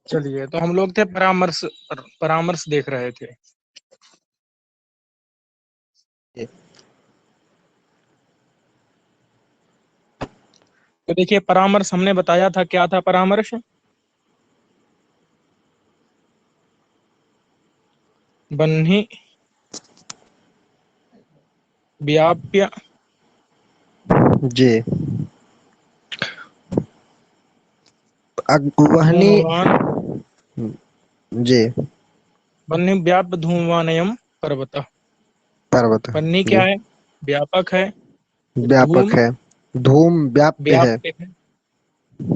चलिए, तो हम लोग थे परामर्श, परामर्श देख रहे थे। तो देखिए, परामर्श हमने बताया था, क्या था परामर्श? बन्ही व्याप्य जी वहनी धूमवान, जी बन्ही व्याप्य धूमवानयम पर्वतः। पर्वत बन्ही जी क्या है? व्यापक है। व्यापक धूम है, धूम व्याप्य है, व्याप्य है।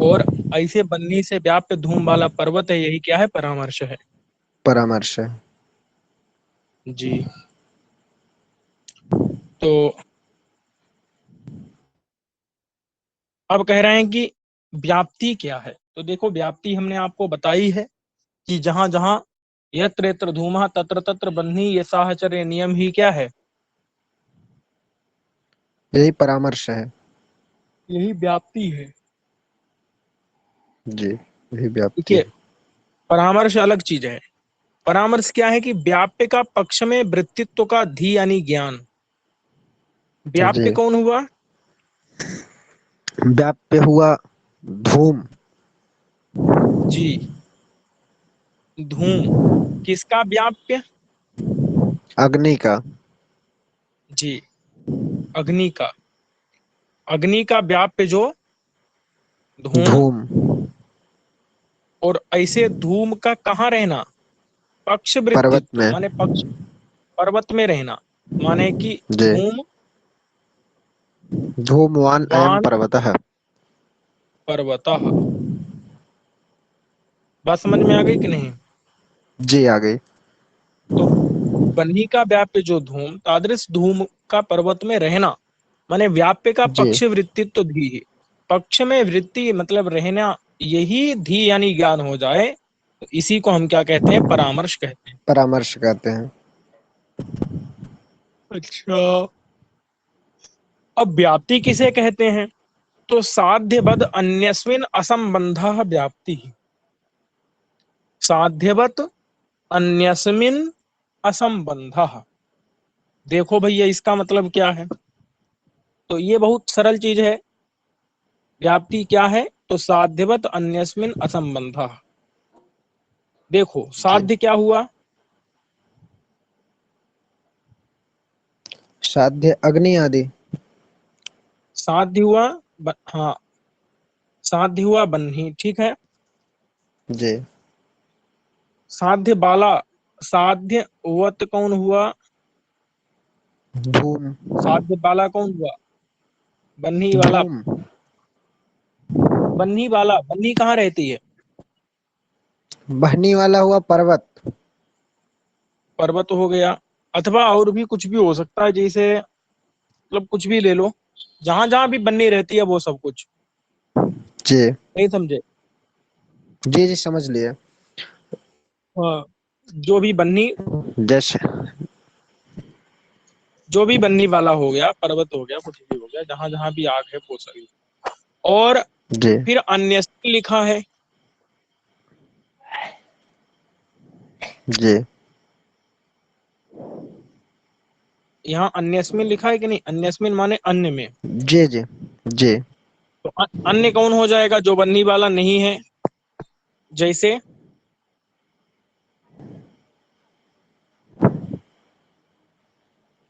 और ऐसे बन्ही से व्याप्य धूम वाला पर्वत है, यही क्या है? परामर्श है। परामर्श है। जी। तो अब कह रहे हैं कि व्याप्ति क्या है। तो देखो, व्याप्ति हमने आपको बताई है कि जहां जहां यत्र यत्र धूमः तत्र तत्र बन्ही, ये साहचर्य नियम ही क्या है? यही परामर्श है। यही व्याप्ति है। जी यही व्याप्ति देखिए, है। परामर्श अलग चीज है। परामर्श क्या है कि व्याप्य का पक्ष में वृत्तित्व का धी यानी ज्ञान। व्याप्य जी कौन हुआ? व्याप्य हुआ धूम, जी, धूम। किसका व्याप्य? अग्नि का। जी, अग्नि का। अग्नि का व्याप्य जो धूम। धूम और ऐसे धूम का कहाँ रहना? पक्ष पर्वत वृत्तित्व में। माने पक्ष, पर्वत में रहना। माने कि जी धूम धूमवान अयम वान पर्वतः। पर्वतः। बात समझ में आ गई कि नहीं? जी आ गई। तो बन्ही का व्याप्य जो धूम, तादृश धूम का पर्वत में रहना, माने व्याप्य का जी पक्ष वृत्तित्व धी है। पक्ष में वृत्ति मतलब रहना, यही धी यानी ज्ञान हो जाए, तो इसी को हम क्या कहते हैं? परामर्श कहते हैं। परामर्श कहते हैं। अच्छा, अब व्याप्ति किसे कहते हैं? तो साध्यवद अन्यस्मिन असंबंधः व्याप्ति। साध्यवत अन्यस्मिन असंबंधः। देखो भैया, इसका मतलब क्या है? तो ये बहुत सरल चीज है। व्याप्ति क्या है? तो साध्यवत अन्यस्मिन असंबंधः। देखो, जी साध्य क्या हुआ? साध्य अग्नि आदि। साध्य हुआ हाँ, साध्य हुआ बन्ही, ठीक है। जी साध्य बाला, साध्य वत कौन हुआ? धूम साध्य बाला कौन हुआ? बन्ही वाला। धूम बन्ही वाला, बन्ही कहाँ रहती है? बहनी वाला हुआ पर्वत। पर्वत हो गया। अथवा और भी कुछ भी हो सकता है, जैसे मतलब कुछ भी ले लो, जहां जहां भी बन्नी रहती है वो सब कुछ। जी नहीं समझे? जी जी समझ लिए। हाँ, जो भी बन्नी, जैसे जो भी बन्नी वाला हो गया, पर्वत हो गया, कुछ भी हो गया, जहां जहां भी आग है वो सभी। और जी फिर अन्य लिखा है। जी यहाँ अन्यस्मिन लिखा है कि नहीं? अन्यस्मिन माने अन्य में। जी जी जी तो अन्य कौन हो जाएगा? जो बन्नी वाला नहीं है। जैसे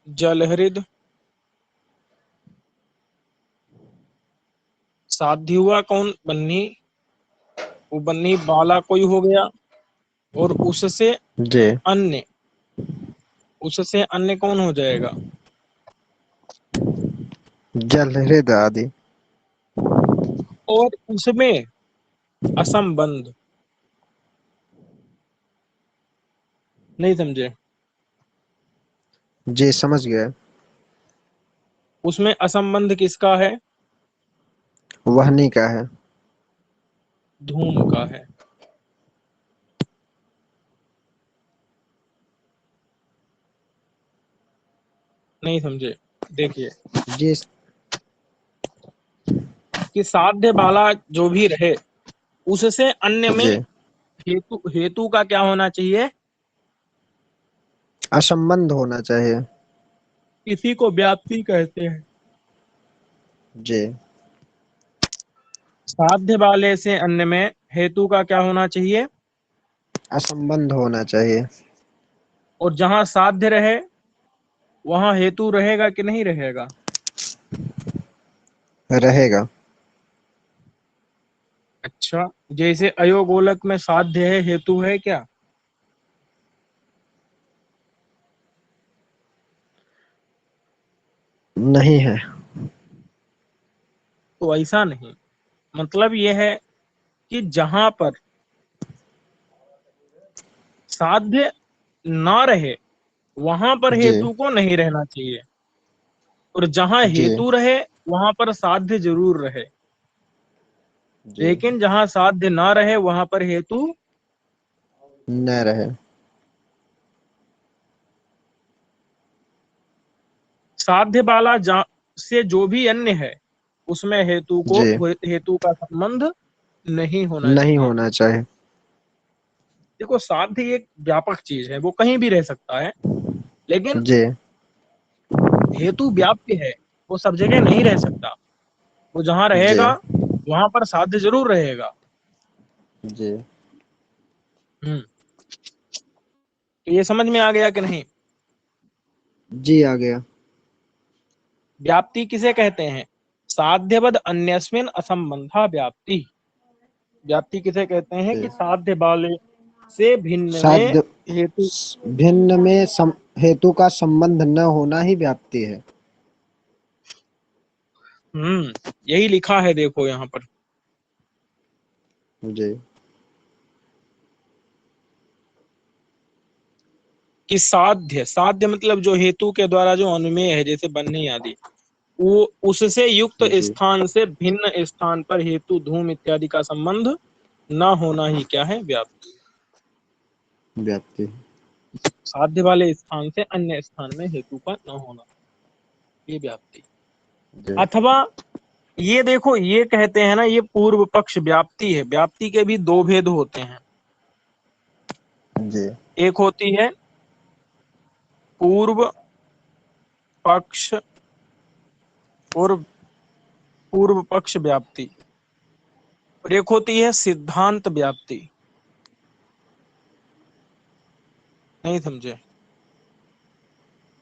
जलहृद, साध्य हुआ कौन? बन्नी। वो बन्नी वाला कोई हो गया, और उससे जी अन्य, उससे अन्य कौन हो जाएगा? जल हृदय आदि। और उसमें असंबंध, नहीं समझे? जी समझ गया। उसमें असंबंध किसका है? वहनी का है। धूम का है। नहीं समझे? देखिए जी कि साध्य वाला जो भी रहे उससे अन्य में जी हेतु हेतु का क्या होना चाहिए? असंबंध होना चाहिए। इसी को व्याप्ति कहते हैं। जी साध्य वाले से अन्य में हेतु का क्या होना चाहिए? असंबंध होना चाहिए। और जहां साध्य रहे वहां हेतु रहेगा कि नहीं रहेगा? रहेगा। अच्छा, जैसे अयोगोलक में साध्य है, हेतु है क्या? नहीं है। तो ऐसा नहीं, मतलब यह है कि जहां पर साध्य ना रहे वहां पर जी हेतु को नहीं रहना चाहिए, और जहां जी हेतु रहे वहां पर साध्य जरूर रहे। जी लेकिन जहां साध्य ना रहे वहां पर हेतु, न रहे। साध्य वाला से जो भी अन्य है उसमें जी हेतु का संबंध नहीं होना नहीं चाहिए। होना चाहिए। देखो साध्य एक व्यापक चीज है, वो कहीं भी रह सकता है, लेकिन जी हेतु व्याप्य है, वो सब जगह नहीं रह सकता। वो जहां जी रहेगा वहां पर साध्य जरूर रहेगा। जी हम्म। तो ये समझ में आ गया कि नहीं? जी आ गया। व्याप्ति किसे कहते हैं? साध्यवद अन्यस्मिन असंबंधा व्याप्ति। व्याप्ति किसे कहते हैं जी कि साध्य वाले से भिन्न में साध्य हेतु। भिन्न में हेतु का संबंध न होना ही व्याप्ति है। यही लिखा है, देखो यहाँ पर। जी कि साध्य, साध्य मतलब जो हेतु के द्वारा जो अनुमेय है, जैसे बनने आदि, वो उससे युक्त जी स्थान से भिन्न स्थान पर हेतु धूम इत्यादि का संबंध न होना ही क्या है? व्याप्ति। व्याप्ति। साध्य वाले स्थान से अन्य स्थान में हेतु का न होना, ये व्याप्ति। जी अथवा ये देखो, ये कहते हैं ना, ये पूर्व पक्ष व्याप्ति है। व्याप्ति के भी दो भेद होते हैं। जी एक होती है पूर्व पक्ष और पूर्व पक्ष व्याप्ति, और एक होती है सिद्धांत व्याप्ति। नहीं समझे?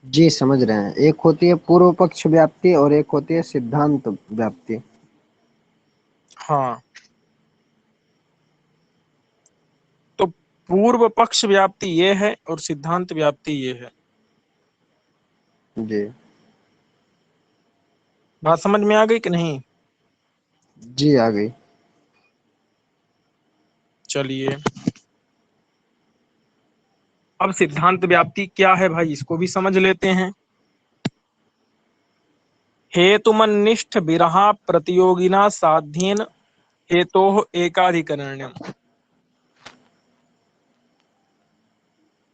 जी समझ रहे हैं। एक होती है पूर्व पक्ष व्याप्ति और एक होती है सिद्धांत व्याप्ति। हाँ, तो पूर्व पक्ष व्याप्ति ये है और सिद्धांत व्याप्ति ये है। जी बात समझ में आ गई कि नहीं? जी आ गई। चलिए, अब सिद्धांत व्याप्ति क्या है भाई, इसको भी समझ लेते हैं। हेतुमन्निष्ठ विरहा प्रतियोगिना साध्येन हेतोः एकाधिकरण्यम।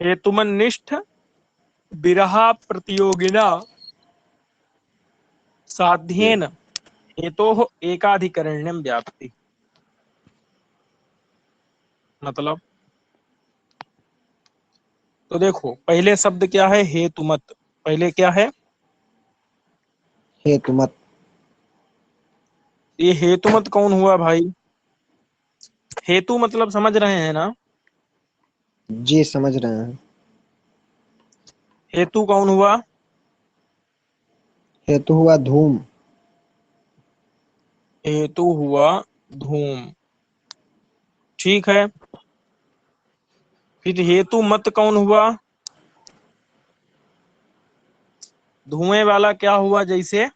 हेतुमन्निष्ठ विरहा प्रतियोगिना जी साध्येन हेतोः एकाधिकरण्यम व्याप्ति। मतलब, तो देखो पहले शब्द क्या है? हेतुमत। पहले क्या है? हेतु मत। ये हेतुमत कौन हुआ भाई? हेतु मतलब समझ रहे हैं ना? जी समझ रहे हैं। हेतु कौन हुआ? हेतु हुआ धूम। हेतु हुआ धूम। ठीक है, फिर हेतु मत कौन हुआ? धुएं वाला क्या हुआ? जैसे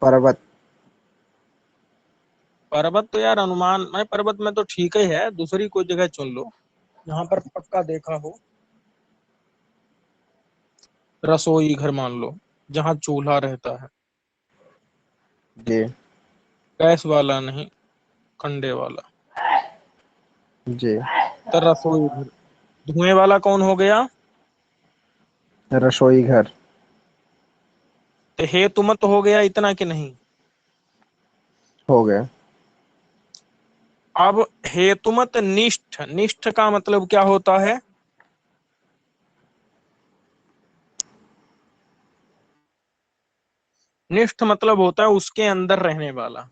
पर्वत। पर्वत तो यार अनुमान में, पर्वत में तो ठीक ही है, दूसरी कोई जगह चुन लो जहां पर पक्का देखा हो। रसोई घर मान लो, जहां चूल्हा रहता है, जी। गैस वाला नहीं, कंडे वाला। जी। तो रसोई घर। धुएं वाला कौन हो गया? रसोई घर। तो हेतु मत हो गया इतना कि नहीं? हो गया। अब हेतुमत निष्ठ, निष्ठ का मतलब क्या होता है? निष्ठ मतलब होता है उसके अंदर रहने वाला।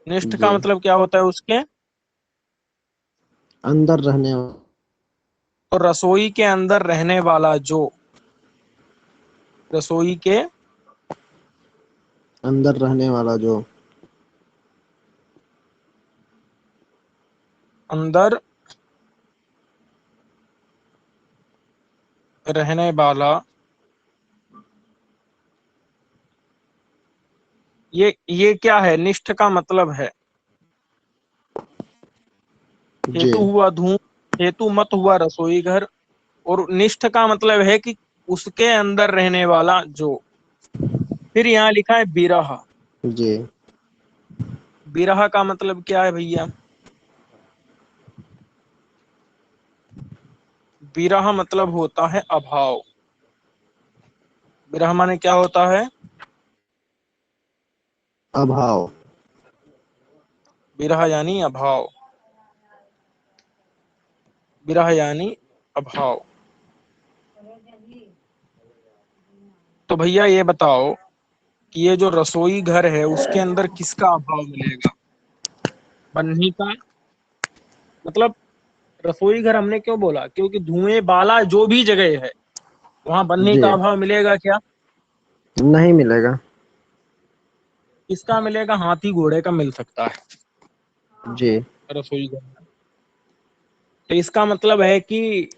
निष्ठ का जी। मतलब क्या होता है? उसके अंदर रहने। तो रसोई के अंदर रहने वाला जो, रसोई के अंदर रहने वाला जो। अंदर रहने वाला, ये क्या है? निष्ठ का मतलब है, जी। हेतु हुआ धूम, हेतु मत हुआ रसोई घर, और निष्ठ का मतलब है कि उसके अंदर रहने वाला जो। फिर यहाँ लिखा है बिरह। जी। बिरह का मतलब क्या है भैया? बिरह मतलब होता है अभाव। बिरह माने क्या होता है? अभाव। बिरह यानी अभाव। बिरह यानी अभाव। तो भैया ये बताओ कि ये जो रसोई घर है उसके अंदर किसका अभाव मिलेगा? बन्ही का। मतलब रसोई घर हमने क्यों बोला? क्योंकि धुएं वाला जो भी जगह है वहां बन्ही जी। का अभाव मिलेगा क्या? नहीं मिलेगा। किसका मिलेगा? हाथी घोड़े का मिल सकता है जी। रसोई घर में। तो इसका मतलब है कि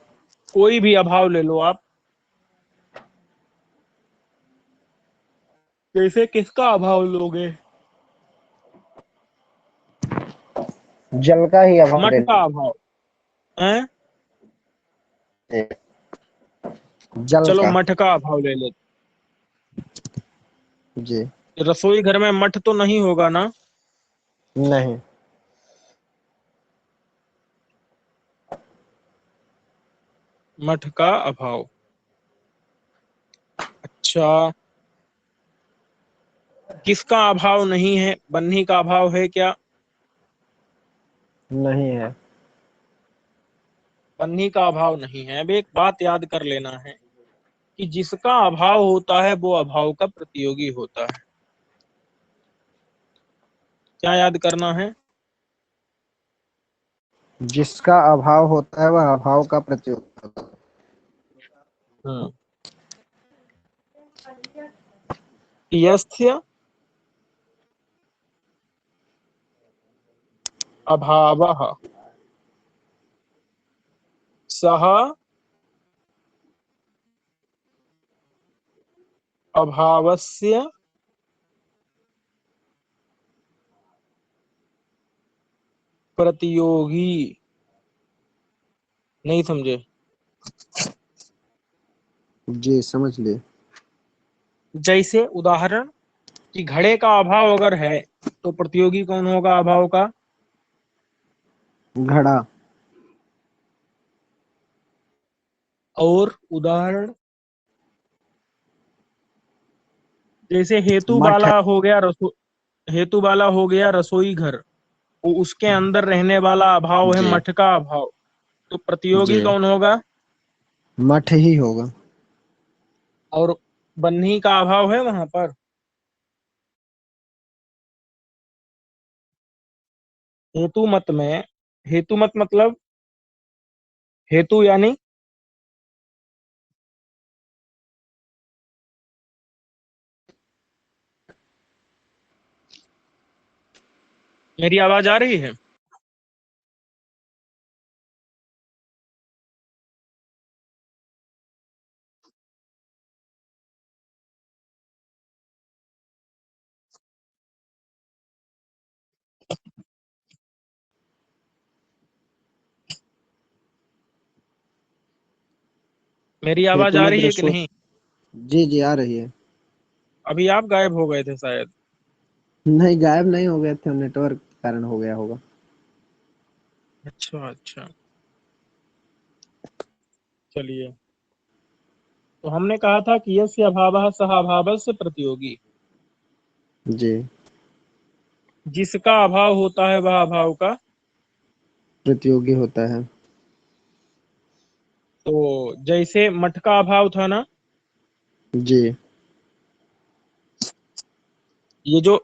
कोई भी अभाव ले लो आप, जैसे किसका अभाव लोगे? जल का ही अभाव मठ ले का लीजिए। अभाव है। जल चलो का। मठ का अभाव ले लेते। जी। रसोई घर में मठ तो नहीं होगा ना? नहीं। मठ का अभाव। अच्छा, किसका अभाव नहीं है? बन्ही का अभाव है क्या? नहीं है। बन्ही का अभाव नहीं है। अब एक बात याद कर लेना है कि जिसका अभाव होता है वो अभाव का प्रतियोगी होता है। क्या याद करना है? जिसका अभाव होता है वह अभाव का प्रत्युत्तर होता है। हम्म। यस्य अभावः सः अभावस्य प्रतियोगी। नहीं समझे? जी समझ लिए। जैसे उदाहरण कि घड़े का अभाव अगर है तो प्रतियोगी कौन होगा अभाव का? घड़ा। और उदाहरण जैसे हेतु मठ। वाला हो गया हेतु वाला हो गया रसोई घर, वो उसके अंदर रहने वाला अभाव है जी। मठ का अभाव। तो प्रतियोगी जी। कौन होगा? मठ ही होगा। और बन्ही का अभाव है वहां पर। हेतु मत में, हेतु मत मतलब हेतु यानी, मेरी आवाज आ रही है? मेरी आवाज हेतु आ मत रही है कि रसो। नहीं? जी जी आ रही है। अभी आप गायब हो गए थे शायद। नहीं, गायब नहीं हो गए थे, नेटवर्क के कारण हो गया होगा। अच्छा अच्छा, चलिए। तो हमने कहा था कि यस्य अभावः सः अभावस्य प्रतियोगी। जी। जिसका अभाव होता है वह अभाव का। प्रतियोगी होता है। तो जैसे मठ का अभाव था ना, जी। ये जो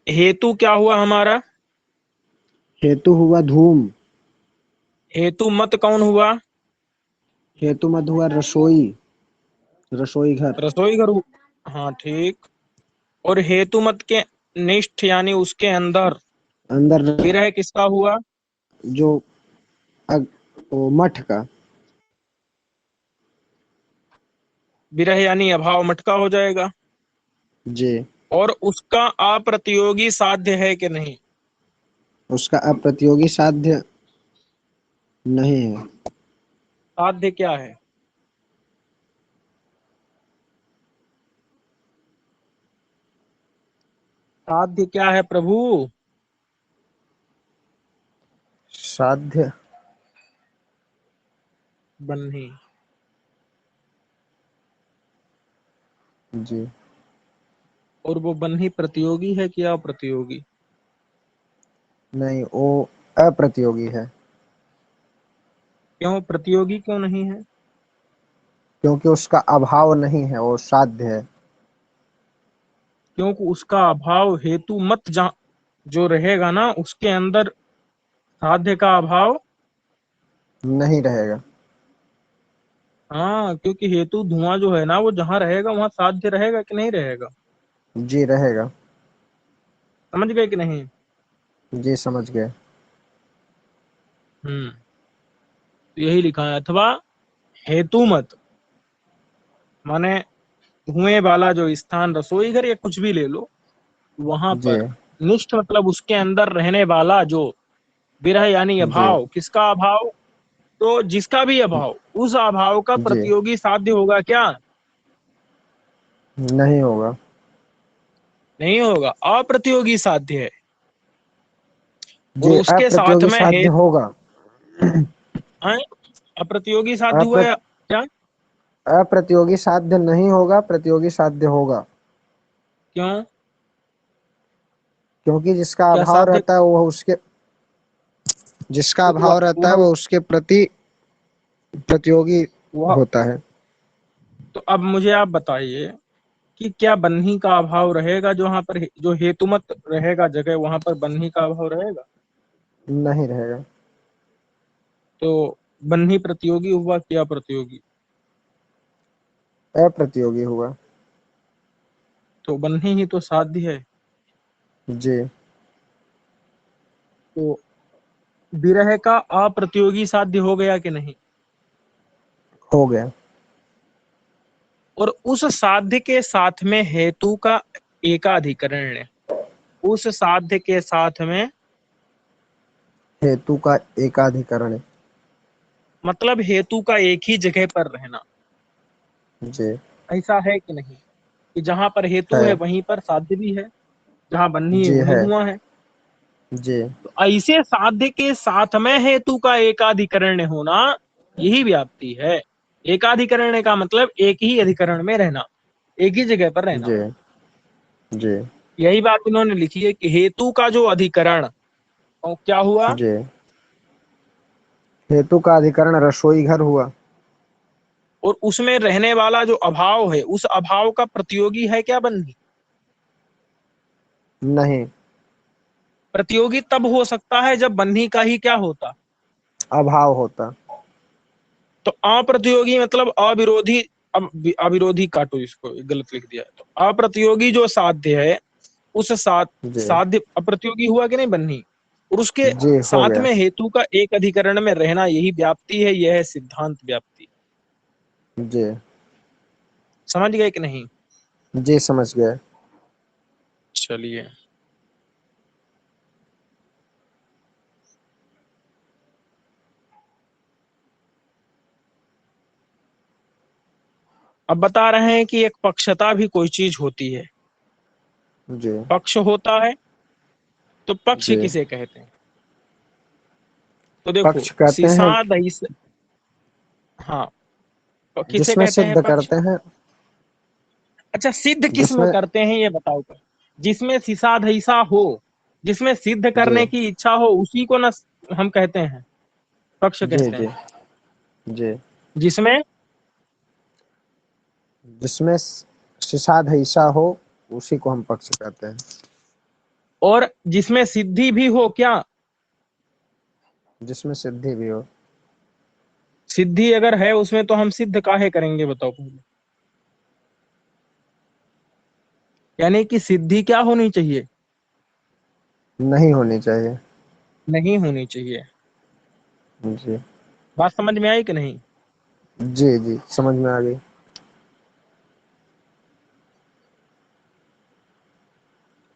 हेतु क्या हुआ हमारा? हेतु हुआ धूम। हेतु मत कौन हुआ? हेतु मत हुआ रसोई। रसोई घर। रसोई घर हाँ ठीक। और हेतु मत के निष्ठ यानी उसके अंदर अंदर विरह किसका हुआ? जो अग, वो मठ का। विरह यानी अभाव मट का हो जाएगा। जी। और उसका अप्रतियोगी साध्य है कि नहीं? उसका अप्रतियोगी साध्य नहीं है। साध्य क्या है? साध्य क्या है प्रभु? साध्य। बन्ही। जी। और वो बन्ही प्रतियोगी है कि अप्रतियोगी? नहीं, वो अप्रतियोगी है। क्यों प्रतियोगी क्यों नहीं है? क्योंकि उसका अभाव नहीं है, वो साध्य है। क्योंकि उसका अभाव हेतु मत जो रहेगा ना उसके अंदर साध्य का अभाव। नहीं रहेगा। हाँ, क्योंकि हेतु धुआं जो है ना वो जहाँ रहेगा वहां साध्य रहेगा कि नहीं रहेगा? जी रहेगा। समझ गए कि नहीं? जी समझ गए। तो यही लिखा है। अथवा हेतु मत माने धुएं वाला जो स्थान, रसोई घर या कुछ भी ले लो, वहां जी। पर निष्ठ मतलब उसके अंदर रहने वाला जो विरह यानी जी। अभाव, किसका अभाव? तो जिसका भी अभाव, उस अभाव का जी प्रतियोगी साध्य होगा क्या? नहीं होगा। नहीं होगा, अप्रतियोगी साध्य है। और जी उसके साथ अप्रतियोगी में साध्य होगा। हैं? अप्रतियोगी साध्य हुआ अप्र, या क्या? अप्रतियोगी साध्य नहीं होगा, प्रतियोगी साध्य होगा। क्यों? क्योंकि जिसका क्या अभाव साध्य? रहता है वो उसके, जिसका वह अभाव रहता है वह वो उसके प्रति प्रतियोगी वह होता है। तो अब मुझे आप बताइए कि क्या बन्ही का अभाव रहेगा जो वहां पर जो हेतुमत रहेगा जगह, वहां पर बन्ही का अभाव रहेगा? नहीं रहेगा। तो बन्ही प्रतियोगी हुआ क्या प्रतियोगी? अप्रतियोगी हुआ। तो बन्ही ही तो साध्य है। जी। तो विरह का अप्रतियोगी साध्य हो गया कि नहीं? हो गया। और उस साध्य के साथ में हेतु का एकाधिकरण है। उस साध्य के साथ में हेतु का एकाधिकरण। मतलब हेतु का एक ही जगह पर रहना, जी। ऐसा है कि नहीं? कि जहां पर हेतु है है। वहीं पर साध्य भी है, जहां बन्ही है जी वहीं है। धुआं है। जी। तो ऐसे साध्य के साथ में हेतु का एकाधिकरण होना, यही व्याप्ति है। एकाधिकरण का मतलब एक ही अधिकरण में रहना, एक ही जगह पर रहना। जी। जी। यही बात इन्होंने लिखी है कि हेतु का जो अधिकरण, और क्या हुआ? जी। हेतु का अधिकरण रसोई घर हुआ। और उसमें रहने वाला जो अभाव है, उस अभाव का प्रतियोगी है क्या बन्ही? नहीं। प्रतियोगी तब हो सकता है जब बन्ही का ही क्या होता? अभाव होता। तो अप्रतियोगी मतलब अविरोधी। अब अविरोधी काटो इसको, गलत लिख दिया है। तो अप्रतियोगी जो साध्य है, उस जी। साध्य अप्रतियोगी हुआ कि नहीं बन्ही? और उसके जी हो साथ गया। में हेतु का एक अधिकरण में रहना, यही व्याप्ति है। यह है सिद्धांत व्याप्ति। जी। समझ गए कि नहीं? जी समझ गए। चलिए। अब बता रहे हैं कि एक पक्षता भी कोई चीज होती है। जी पक्ष होता है, तो पक्ष जी। किसे कहते हैं? तो देखो पक्ष कहते हैं सिसाद हाँ, तो किसे जिसमें कहते हैं सिद्ध पक्ष? करते हैं, अच्छा, सिद्ध किस में जिसमें, करते हैं ये बताओ तो। जिसमें सिसाधैसा हो, जिसमें सिद्ध जी करने की इच्छा हो, उसी को ना हम कहते हैं पक्ष जी कहते जी हैं। जी। जिसमें जिसमें सिसाध ईसा हो उसी को हम पक्ष कहते हैं। और जिसमें सिद्धि भी हो क्या? जिसमें सिद्धि भी हो। सिद्धि अगर है उसमें तो हम सिद्ध काहे करेंगे बताओ पहले। यानी कि सिद्धि क्या होनी चाहिए? नहीं होनी चाहिए। नहीं होनी चाहिए। जी बात समझ में आई कि नहीं? जी जी, समझ में आ गई।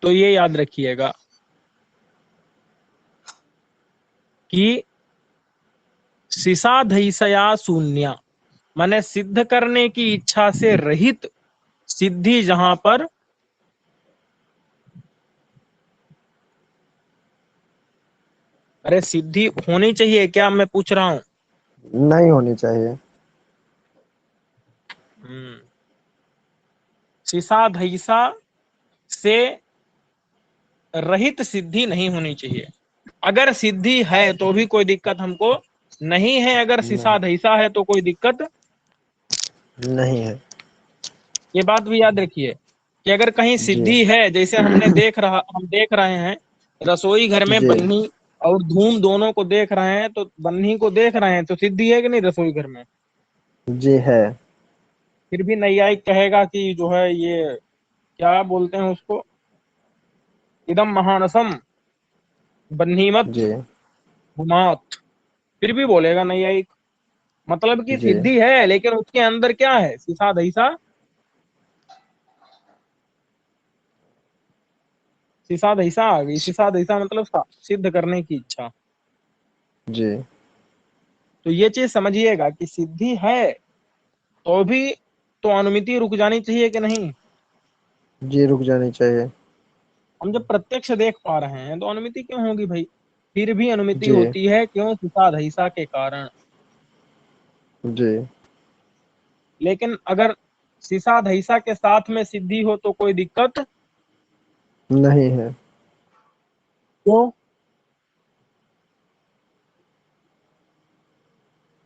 तो ये याद रखिएगा कि सिसाधैसया शून्य माने सिद्ध करने की इच्छा से रहित सिद्धि जहां पर, अरे सिद्धि होनी चाहिए क्या मैं पूछ रहा हूं? नहीं होनी चाहिए। हम्म, सिसाधैसा से रहित सिद्धि नहीं होनी चाहिए। अगर सिद्धि है तो भी कोई दिक्कत हमको नहीं है, अगर नहीं, सिसाधैसा है तो कोई दिक्कत। नहीं है। ये बात भी याद रखिए कि अगर कहीं जी सिद्धि है, जैसे हम देख रहे हैं रसोई घर में जी बन्ही और धूम दोनों को देख रहे हैं, तो बन्ही को देख रहे हैं तो सिद्धि है कि नहीं रसोई घर में? जी है। फिर भी नैयायिक कहेगा कि जो है ये क्या बोलते हैं उसको, इदम महानसम बन्हीमत जी हुमात। फिर भी बोलेगा नैयायिक, मतलब कि जी सिद्धि है लेकिन उसके अंदर क्या है, सिसाधैसा। सिसाधैसा आ गई, सिसाधैसा मतलब सिद्ध करने की इच्छा। जी तो ये चीज समझिएगा कि सिद्धि है तो भी तो अनुमिति रुक जानी चाहिए कि नहीं? जी, रुक जानी चाहिए। हम जब प्रत्यक्ष देख पा रहे हैं तो अनुमिति क्यों होगी भाई? फिर भी अनुमिति जी होती है, क्यों? सिसाधैसा के कारण। जी। लेकिन अगर सिसाधैसा के साथ में सिद्धि हो तो कोई दिक्कत नहीं है। क्यों?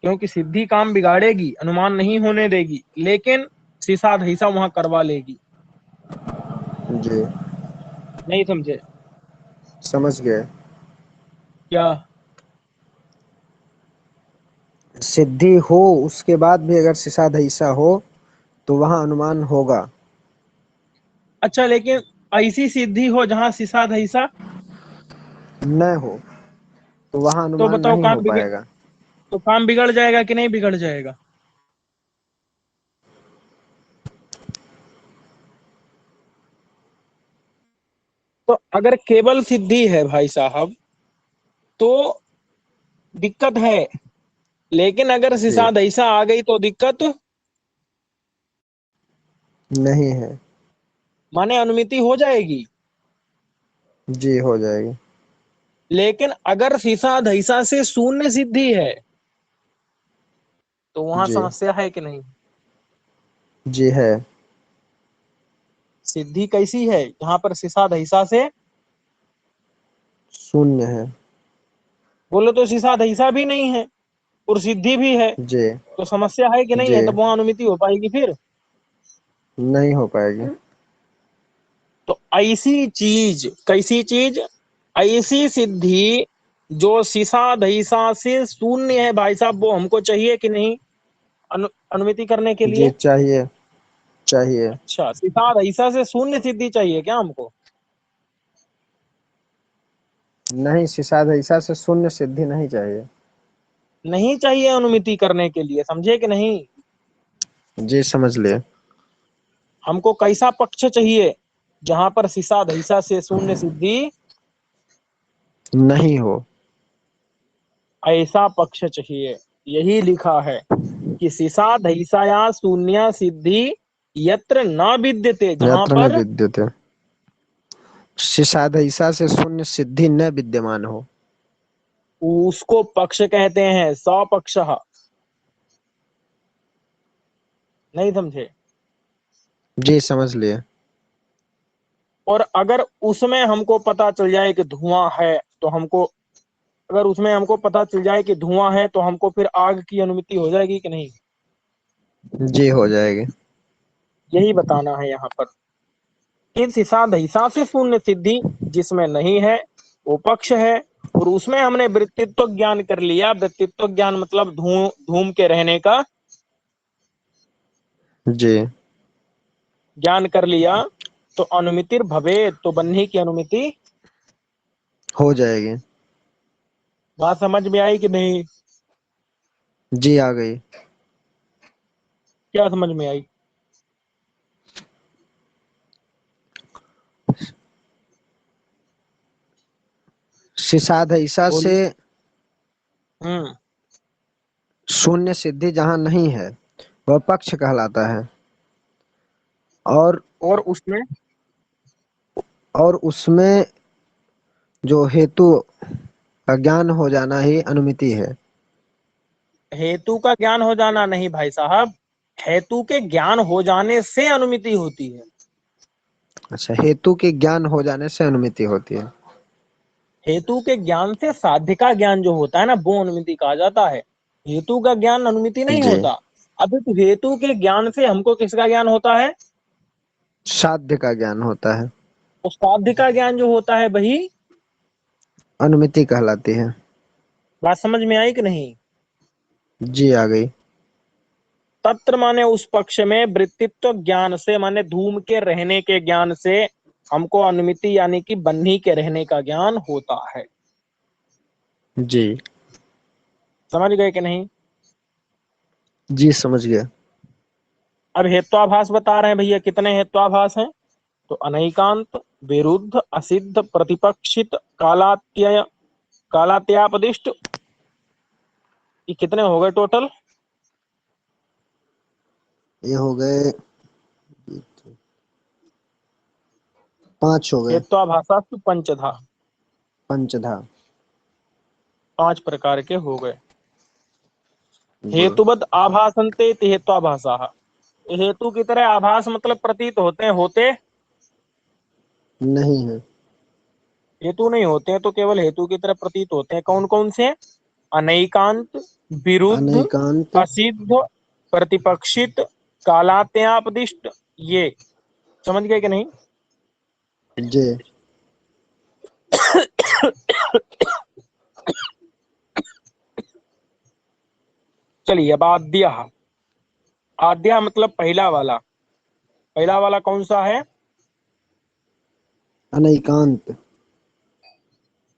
क्योंकि सिद्धि काम बिगाड़ेगी, अनुमान नहीं होने देगी, लेकिन सिसाधैसा वहां करवा लेगी। जी, नहीं समझे समझ गए। क्या? सिद्धि हो उसके बाद भी अगर सिसाध ईसा हो तो वहां अनुमान होगा। अच्छा, लेकिन ऐसी सिद्धि हो जहां सिसाधैसा, न हो तो वहां तो अनुमान बताओ नहीं हो पाएगा। काम बिगड़ जाएगा कि नहीं बिगड़ जाएगा? तो अगर केवल सिद्धि है भाई साहब तो दिक्कत है, लेकिन अगर जी सिसाधैसा आ गई तो दिक्कत नहीं है। माने अनुमिति हो जाएगी। जी हो जाएगी। लेकिन अगर सिसाधैसा से शून्य सिद्धि है तो वहां जी समस्या है कि नहीं? जी है। सिद्धि कैसी है जहां पर सिसाधैसा से, शून्य है। बोले तो सिसाधैसा भी नहीं है और सिद्धि भी है, जी तो समस्या है कि नहीं जी, है? तब वहां अनुमिति हो पाएगी फिर? नहीं हो पाएगी। तो ऐसी चीज, कैसी चीज? ऐसी सिद्धि जो सिसाधैसा से शून्य है भाई साहब, वो हमको चाहिए कि नहीं अनुमिति करने के जी लिए? चाहिए। चाहिए। अच्छा, सिसाधैसा से शून्य सिद्धि चाहिए क्या हमको? नहीं, सिसाध ईसा से शून्य सिद्धि नहीं चाहिए। नहीं चाहिए अनुमिति करने के लिए, समझे कि नहीं? जी समझ लिए। हमको कैसा पक्ष चाहिए जहां पर सिसाधैसा से शून्य सिद्धि, नहीं हो। ऐसा पक्ष चाहिए। यही लिखा है कि सिसा धैसाया शून्य सिद्धि यत्र न विद्यते, जहां यत्र न पर विद्यते, सिसाधैसा से शून्य सिद्धि न विद्यमान हो। उसको पक्ष कहते हैं, सपक्ष। नहीं समझे? जी समझ लिए। और अगर उसमें हमको पता चल जाए कि धुआं है तो हमको, अगर उसमें हमको पता चल जाए कि धुआं है तो हमको फिर आग की अनुमति हो जाएगी कि नहीं? जी हो जाएगी। यही बताना है यहाँ पर। किस हिसाब हिसाब से शून्य सिद्धि जिसमें नहीं है वो पक्ष है, और उसमें हमने वृत्तित्व ज्ञान कर लिया। वृत्तित्व ज्ञान मतलब धूम के रहने का जी ज्ञान कर लिया, तो अनुमितिर भवे, तो बन्ही की अनुमति हो जाएगी। बात समझ में आई कि नहीं? जी आ गई। क्या समझ में आई? सिसाधैसा से बोलिए। हम्म। शून्य सिद्धि जहाँ नहीं है वह पक्ष कहलाता है, और और उसमें उसमें जो हेतु का ज्ञान हो जाना ही अनुमिति है। हेतु का ज्ञान हो जाना नहीं भाई साहब, हेतु के ज्ञान हो जाने से अनुमिति होती है। अच्छा, हेतु के ज्ञान हो जाने से अनुमिति होती है। हेतु के ज्ञान से साध्य का ज्ञान जो होता है ना, वो अनुमिति कहा जाता है। हेतु का ज्ञान अनुमिति नहीं जी, होता। अभी तो हेतु के ज्ञान से हमको किसका ज्ञान होता है? साध्य का ज्ञान होता है, तो साध्य का ज्ञान जो होता है वही अनुमिति कहलाती है। बात समझ में आई कि नहीं? जी आ गई। तत्र माने उस पक्ष में वृत्तित्व ज्ञान से, माने धूम के रहने के ज्ञान से हमको अनुमिति यानी कि बन्ही के रहने का ज्ञान होता है। जी समझ गए कि नहीं? जी समझ गया। अब हेत्वाभास बता रहे हैं भैया, कितने हेत्वाभास हैं? तो अनैकांत, विरुद्ध, असिद्ध, प्रतिपक्षित, कालात्यय, कालात्यापदिष्ट, ये कितने हो गए टोटल? ये हो गए 5 हो गए। हेत्वाभाषास्तु पंचधा, पंचधा। 5 प्रकार के हो गए। जी हेतुबद आभासन्ते इति हेत्वाभाषा। हेतु की तरह आभास मतलब प्रतीत होते हैं, होते नहीं है। हेतु नहीं होते हैं, तो केवल हेतु की तरह प्रतीत होते हैं। कौन कौन से? अनैकांत, विरुद्ध, अनेकांत। असिद्ध, प्रतिपक्षित, कालात्यापदिष्ट, ये समझ गए कि नहीं? जी चलिए अब आद्य। आद्य मतलब पहला वाला। पहला वाला कौन सा है? अनेकांत।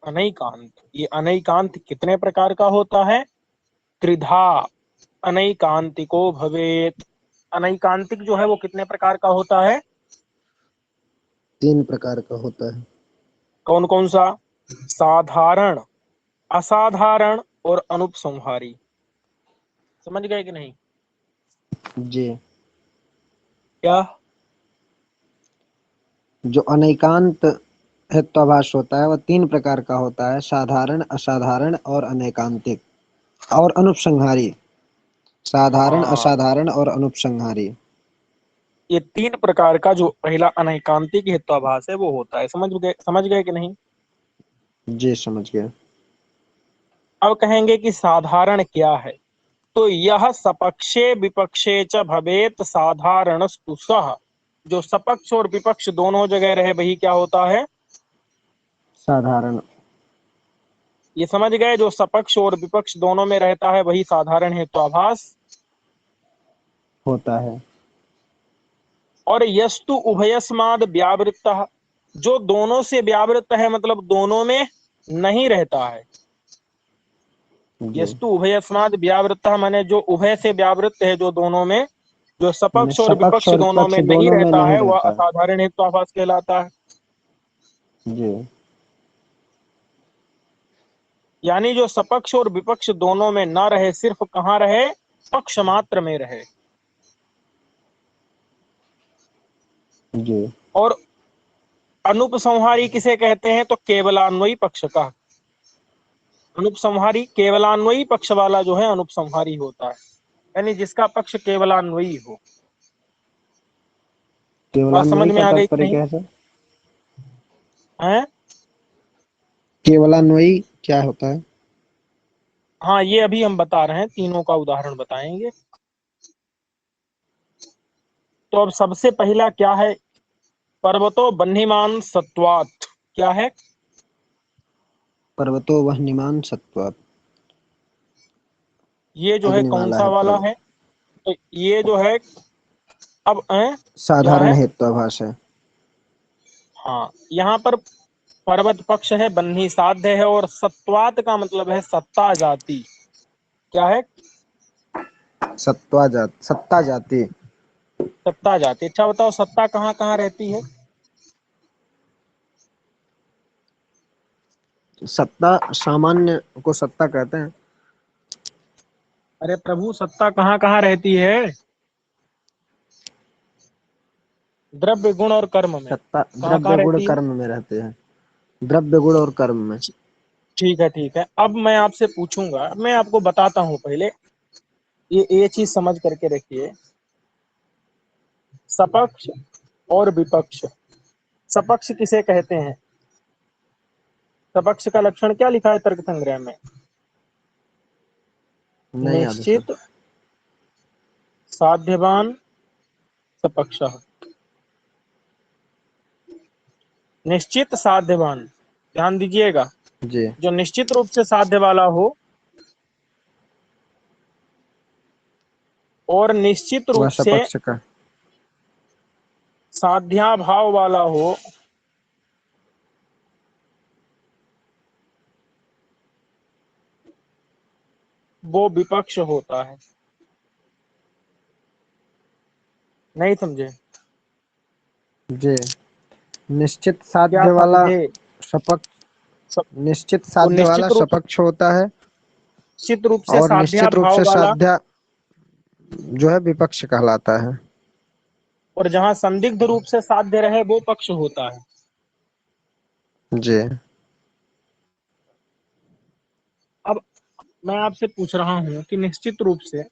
अनैकांत। ये अनैकांत कितने प्रकार का होता है? त्रिधा अनैकांतिको भवेत। अनैकांतिक जो है वो कितने प्रकार का होता है? 3 प्रकार का होता है। कौन कौन सा? साधारण, असाधारण और अनुपसंहारी। समझ गए कि नहीं? जी, क्या? जो अनेकांत हेत्वाभास होता है वह 3 प्रकार का होता है: साधारण, असाधारण और अनेकांतिक, और अनुपसंहारी। साधारण, हाँ, असाधारण और अनुपसंहारी। ये 3 प्रकार का जो पहला अनैकांतिक हेत्वाभास है वो होता है। समझ गए कि नहीं? जी समझ गया। अब कहेंगे कि साधारण क्या है? तो यह सपक्षे विपक्षे च भवेत साधारणस्तु सः। जो सपक्ष और विपक्ष दोनों जगह रहे वही क्या होता है? साधारण ये समझ गए? जो सपक्ष और विपक्ष दोनों में रहता है वही साधारण हेत्वाभास। होता है। और यस्तु उभयस्माद व्यावृत्तः, जो दोनों से व्यावृत्त है मतलब दोनों में नहीं रहता है। जी, यस्तु उभयस्माद व्यावृत्तः माने जो उभय से व्यावृत्त है, जो दोनों में, जो मैंने सपक्ष और सपक्ष विपक्ष और दोनों विपक्ष में नहीं दोनों में रहता नहीं है, वह रहता है। असाधारण हेत्वाभास कहलाता है। जी यानी जो सपक्ष और विपक्ष दोनों में ना रहे, सिर्फ कहाँ रहे? पक्ष मात्र में रहे। जी। और अनुपसंहारी किसे कहते हैं? तो केवलान्वयी पक्ष का। अनुपसंहारी केवलान्वयी पक्ष वाला जो है अनुपसंहारी होता है, यानी जिसका पक्ष केवलान्वयी हो। बात समझ केवलान्वयी में का आ गई कि तात्पर्य नहीं क्या है सर? है? केवलान्वयी क्या होता है? हाँ, ये अभी हम बता रहे हैं, तीनों का उदाहरण बताएंगे। तो अब सबसे पहला क्या है? पर्वतो बह्निमान सत्वात्। क्या है? पर्वतो वह्निमान सत्वात्। ये जो है कौन अग्निमाला सा है वाला पर्वत। है? तो ये जो है, अब क्या साधारण है? हेत्वाभास है। हाँ, यहाँ पर पर्वत पक्ष है, बन्ही साध्य है, और सत्वात का मतलब है सत्ता जाति। क्या है? सत्ता जाति। सत्ता जाति। अच्छा बताओ, सत्ता कहाँ कहाँ रहती है? सत्ता सामान्य को सत्ता कहते हैं। अरे प्रभु, सत्ता कहाँ कहाँ रहती है? द्रव्य, गुण और कर्म में। सत्ता कहाँ कहाँ द्रव्य गुण रहती है? कर्म में रहते हैं। द्रव्य गुण और कर्म में। ठीक है, ठीक है। अब मैं आपसे पूछूंगा, मैं आपको बताता हूँ पहले, ये चीज समझ करके रखिए। सपक्ष और विपक्ष। सपक्ष किसे कहते हैं? सपक्ष का लक्षण क्या लिखा है तर्क संग्रह में? नहीं याद है सर। निश्चित, साध्यवान, सपक्ष। निश्चित, साध्यवान। ध्यान दीजिएगा, जी। जो निश्चित रूप से साध्य वाला हो और निश्चित वह रूप से सपक्ष का। साध्याभाव वाला हो, वो विपक्ष होता है। नहीं समझे? जी। निश्चित क्या साध्य वाला समझे? सपक्ष। सब, निश्चित वो साध्य वाला सपक्ष होता है। निश्चित रूप से और निश्चित रूप साध्याभाव से वाला, साध्य जो है विपक्ष कहलाता है। और जहां संदिग्ध रूप से साध्य रहे वो पक्ष होता है। जी। अब मैं आपसे पूछ रहा हूं कि निश्चित रूप से,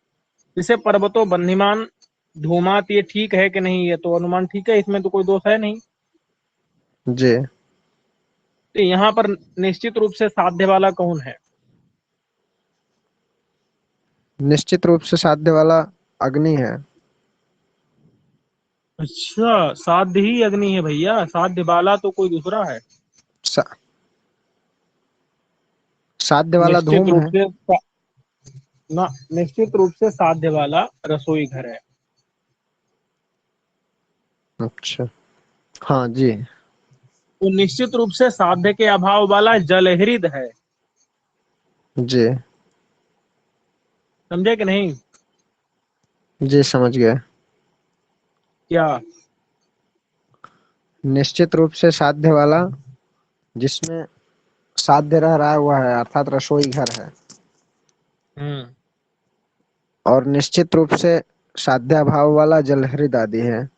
जैसे पर्वतो बन्हीमान धूमात, ये ठीक है कि नहीं? ये तो अनुमान ठीक है, इसमें तो कोई दोष है नहीं। जी। तो यहाँ पर निश्चित रूप से साध्य वाला कौन है? निश्चित रूप से साध्य वाला अग्नि है। अच्छा, साध्य ही अग्नि है भैया, साध्य वाला तो कोई दूसरा है। सा, साध्य वाला निश्चित धूम रूप है। से ना, निश्चित रूप से साध्य वाला रसोई घर है। अच्छा। हाँ जी। तो निश्चित रूप से साध्य के अभाव वाला जलहृद है। जी। समझे कि नहीं? जी समझ गए। क्या? निश्चित रूप से साध्य वाला जिसमें साध्य रह रहा हुआ है अर्थात रसोई घर है। हम्म। और निश्चित रूप से साध्याभाव वाला जलहृद आदि है।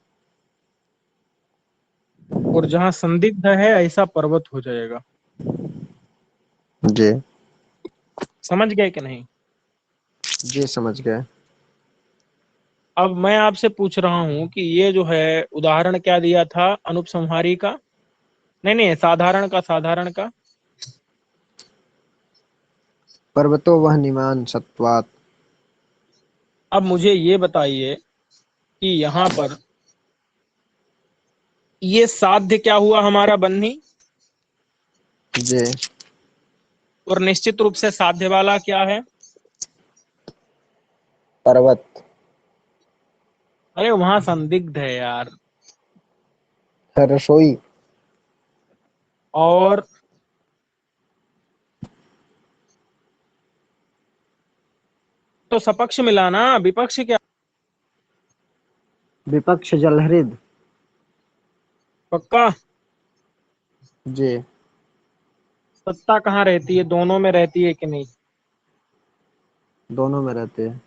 और जहां संदिग्ध है ऐसा पर्वत हो जाएगा। जी। समझ गए कि नहीं? जी समझ गए। अब मैं आपसे पूछ रहा हूं कि ये जो है उदाहरण क्या दिया था अनुपसंहारी का? नहीं नहीं, साधारण का, साधारण का। पर्वतो वह निमान सत्वात। अब मुझे ये बताइए कि यहाँ पर ये साध्य क्या हुआ हमारा? बन्ही। जी। और निश्चित रूप से साध्य वाला क्या है? पर्वत। अरे वहां संदिग्ध है यार। है रसोई। और तो सपक्ष मिला ना, विपक्ष क्या? विपक्ष जलहृद। पक्का? जी। सत्ता कहाँ रहती है? दोनों में रहती है कि नहीं? दोनों में रहते हैं।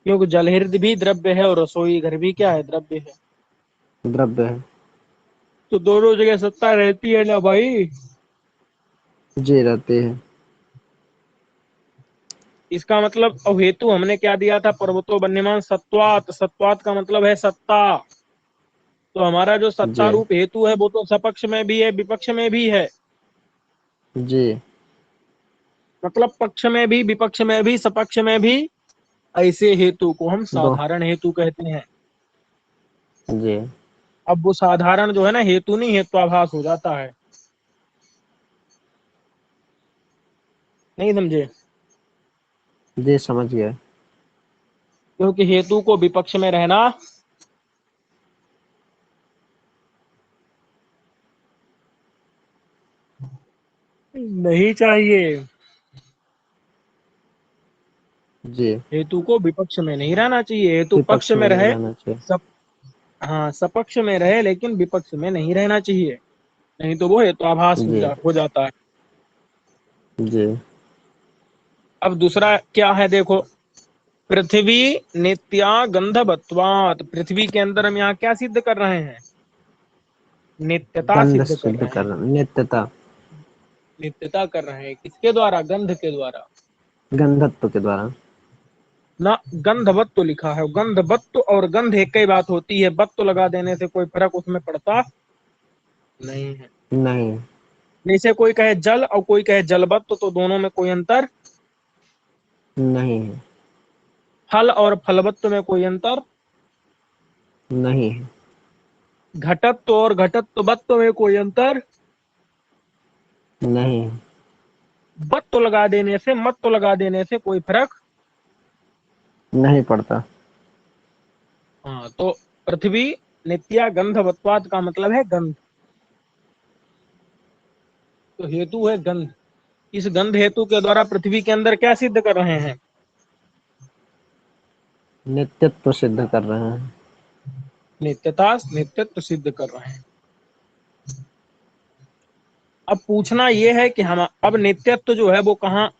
क्योंकि जलहृद भी द्रव्य है और रसोई घर भी क्या है, द्रव्य है। द्रव्य है। तो दोनों जगह सत्ता रहती है ना भाई। जी रहती है। इसका मतलब अब हेतु हमने क्या दिया था, पर्वतो वन्यमान सत्वात, सत्वात का मतलब है सत्ता। तो हमारा जो सत्ता जी। रूप हेतु है वो तो सपक्ष में भी है विपक्ष में भी है। जी। मतलब पक्ष में भी विपक्ष में भी सपक्ष में भी। ऐसे हेतु को हम दो। साधारण हेतु कहते हैं। जी। अब वो साधारण जो है ना हेतु नहीं हेत्वाभास हो जाता है। नहीं समझे? जी समझ गया। क्योंकि हेतु को विपक्ष में रहना नहीं चाहिए। जी। हेतु को विपक्ष में नहीं रहना चाहिए, हेतु पक्ष विपक्ष में में नहीं रहे। रहना चाहिए। सब, हाँ सपक्ष में रहे लेकिन विपक्ष में नहीं रहना चाहिए। नहीं तो वो हेत्वाभास जी। हो जाता है। जी। अब दूसरा क्या है देखो, पृथ्वी नित्या गंधवत्वात्, पृथ्वी के अंदर हम यहाँ क्या सिद्ध कर रहे हैं, नित्यता गंध सिद्ध कर सिद्ध रहे हैं। करना, नित्यता। नित्यता कर रहे हैं किसके द्वारा, गंध के द्वारा। गंधत्व के द्वारा। ना, गंधवत्व लिखा है, गंधवत्व और गंध एक ही बात होती है, वत्व लगा देने से कोई फर्क उसमें पड़ता नहीं है। नहीं। जैसे कोई कहे जल और कोई कहे जलवत्व तो दोनों में कोई अंतर, नहीं है। फल और फलवत्व में कोई अंतर, नहीं है। घटत्व और घटत्वत्व में कोई अंतर, नहीं है। वत्व लगा देने से मत्व लगा देने से कोई फर्क। नहीं पड़ता। हाँ तो पृथ्वी नित्या गंधवत्वात् का मतलब है गंध। तो हेतु है गंध। इस गंध हेतु के द्वारा पृथ्वी के अंदर क्या सिद्ध कर रहे हैं, नित्यत्व सिद्ध कर रहे हैं। नित्यता नित्यत्व सिद्ध कर रहे हैं। अब पूछना यह है कि हम अब नित्यत्व जो है वो कहाँ,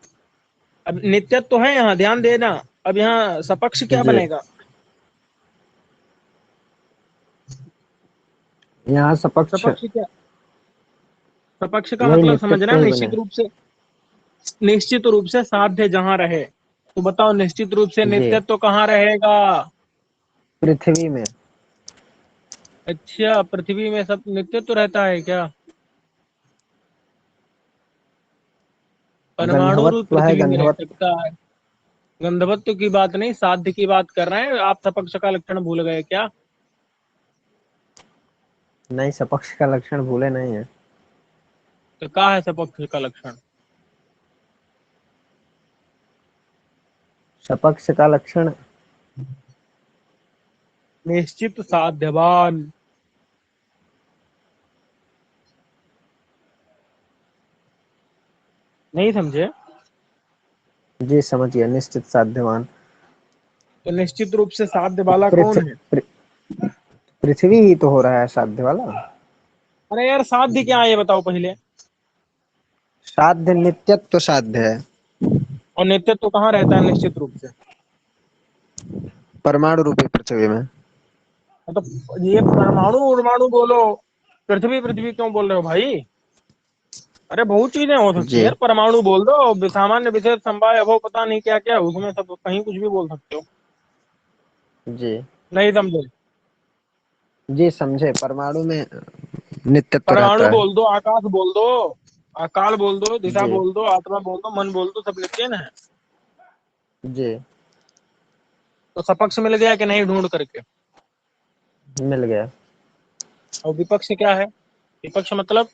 अब नित्यत्व है यहाँ ध्यान देना। अब यहाँ सपक्ष क्या जी। बनेगा, यहाँ सपक्ष सपक्ष क्या, सपक्ष का वही मतलब नित्यत्व समझना ही बने। निश्चित रूप से साध्य जहां रहे। तो बताओ निश्चित रूप से जी। नित्यत्व कहाँ रहेगा। पृथ्वी में। अच्छा, पृथ्वी में सब नित्यत्व रहता है क्या, परमाणु रूप गंधवत्व है, पृथ्वी में रह गंधवत्व। सकता है। गंधवत्व की बात नहीं, साध्य की बात कर रहे हैं आप, सपक्ष का लक्षण भूल गए क्या। नहीं, सपक्ष का लक्षण भूले नहीं है। तो कहाँ है सपक्ष का लक्षण, सपक्ष का लक्षण। निश्चित साध्यवान। नहीं समझे? जी समझ गया, निश्चित साध्यवान। तो निश्चित रूप से साध्य वाला पृथ्वी कौन है। पृथ्वी ही तो हो रहा है साध्य वाला। अरे यार साध्य क्या है ये बताओ पहले। साध्य नित्यत्व साध्य है। और नित्यत्व तो कहाँ रहता है निश्चित रूप से, परमाणु रूपी पृथ्वी में। मतलब ये परमाणु उर्माणु बोलो, पृथ्वी पृथ्वी क्यों बोल रहे हो भाई। अरे बहुत चीजें हो सकती है जी। यार, परमाणु बोल दो, सामान्य विशेष समवाय अभव पता नहीं क्या क्या उसमें सब कहीं कुछ भी बोल सकते हो। जी। नहीं समझे, जी समझे, परमाणु में नित्यत्व परमाणु रहता है। बोल दो, आकाश बोल दो, अकाल बोल दो, दिशा जी। बोल दो, आत्मा बोल दो, मन बोल दो, सब नित्य ना है। जी। तो सपक्ष मिल गया कि नहीं ढूंढ करके। मिल गया। और विपक्ष क्या है, विपक्ष मतलब,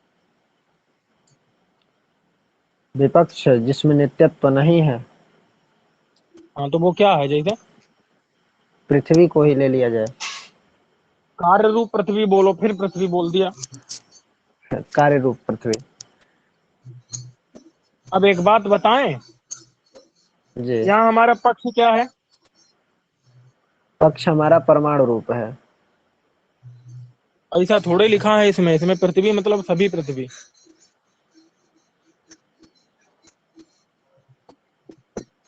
विपक्ष जिसमें नित्यत्व नहीं है। हाँ तो वो क्या है, जैसे पृथ्वी को ही ले लिया जाए। कार्य रूप पृथ्वी बोलो, फिर पृथ्वी बोल दिया। कार्य रूप पृथ्वी। अब एक बात बताएं, जी। यहाँ हमारा पक्ष क्या है, पक्ष हमारा परमाणु रूप है। ऐसा थोड़े लिखा है इसमें, इसमें पृथ्वी मतलब सभी पृथ्वी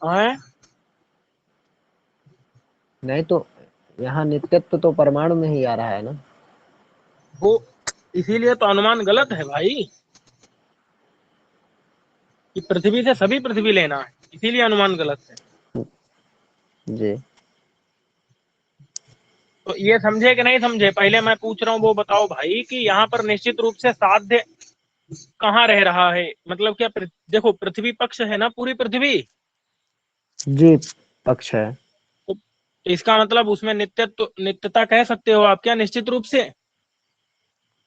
है। नहीं तो यहाँ नित्यत्व तो परमाणु में ही आ रहा है ना। वो इसीलिए तो अनुमान गलत है भाई, कि पृथ्वी से सभी पृथ्वी लेना है, इसीलिए अनुमान गलत है। जी। तो ये समझे कि नहीं समझे, पहले मैं पूछ रहा हूँ वो बताओ भाई, कि यहाँ पर निश्चित रूप से साध्य कहाँ रह रहा है, मतलब क्या देखो पृथ्वी पक्ष है ना, पूरी पृथ्वी। जी पक्ष है। तो इसका मतलब उसमें नित्यता कह सकते हो आप क्या, निश्चित रूप से?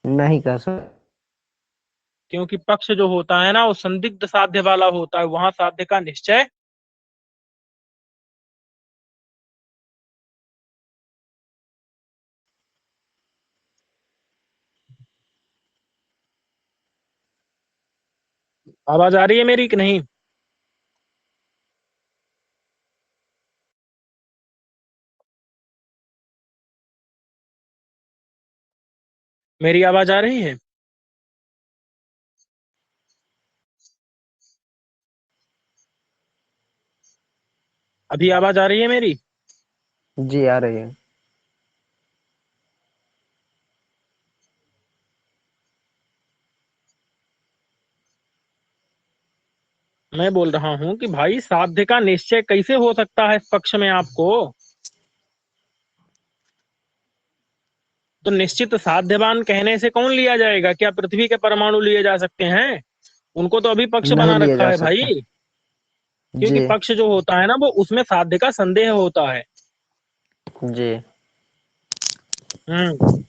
नहीं कह सकते। क्योंकि पक्ष जो होता है ना वो संदिग्ध साध्य वाला होता है, वहां साध्य का निश्चय आवाज आ रही है मेरी कि नहीं? मेरी आवाज आ रही है? अभी आवाज आ रही है मेरी? जी आ रही है। मैं बोल रहा हूं कि भाई साध्य का निश्चय कैसे हो सकता है इस पक्ष में आपको? तो निश्चित साध्यवान कहने से कौन लिया जाएगा, क्या पृथ्वी के परमाणु लिए जा सकते हैं? उनको तो अभी पक्ष नहीं बना लिए रखा जा है सकते। भाई। जी। क्योंकि पक्ष जो होता है ना वो उसमें साध्य का संदेह होता है। जी। हम्म।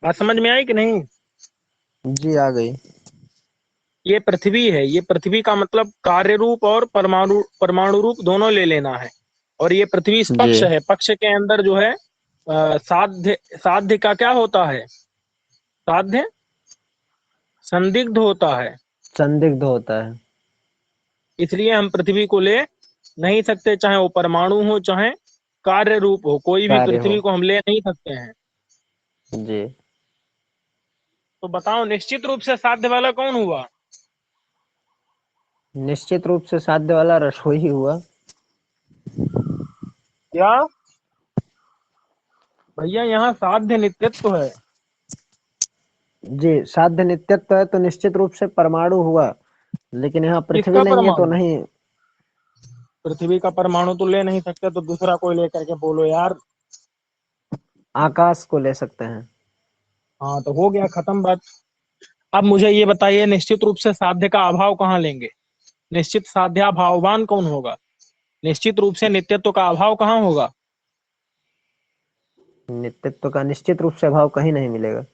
बात समझ में आई कि नहीं? जी आ गई। ये पृथ्वी है, ये पृथ्वी का मतलब कार्य रूप और परमाणु परमाणु रूप दोनों ले लेना है। और ये पृथ्वी इस जी पक्ष है, पक्ष के अंदर जो है साध्य साध्य का क्या होता है, साध्य संदिग्ध होता है। संदिग्ध होता है। इसलिए हम पृथ्वी को ले नहीं सकते, चाहे वो परमाणु हो चाहे कार्य रूप हो, कोई भी कार्य हो। पृथ्वी को हम ले नहीं सकते हैं। जी। तो बताओ निश्चित रूप से साध्य वाला कौन हुआ? निश्चित रूप से साध्य वाला रसोई ही हुआ। क्या भैया, यहाँ साध्य नित्यत्व है। जी साध्य नित्यत्व है तो निश्चित रूप से परमाणु हुआ, लेकिन यहाँ पृथ्वी किसका लेंगे तो परमाणु? नहीं। पृथ्वी का परमाणु तो ले नहीं सकते, तो दूसरा कोई लेकर के बोलो यार। आकाश को ले सकते हैं। हाँ तो हो गया, खत्म बात। अब मुझे ये बताइए, निश्चित रूप से साध्य का अभाव कहाँ लेंगे? निश्चित साध्याभाववान कौन होगा? निश्चित रूप से नित्यत्व का अभाव कहाँ होगा? नित्यत्व का निश्चित रूप से अभाव कहीं नहीं मिलेगा।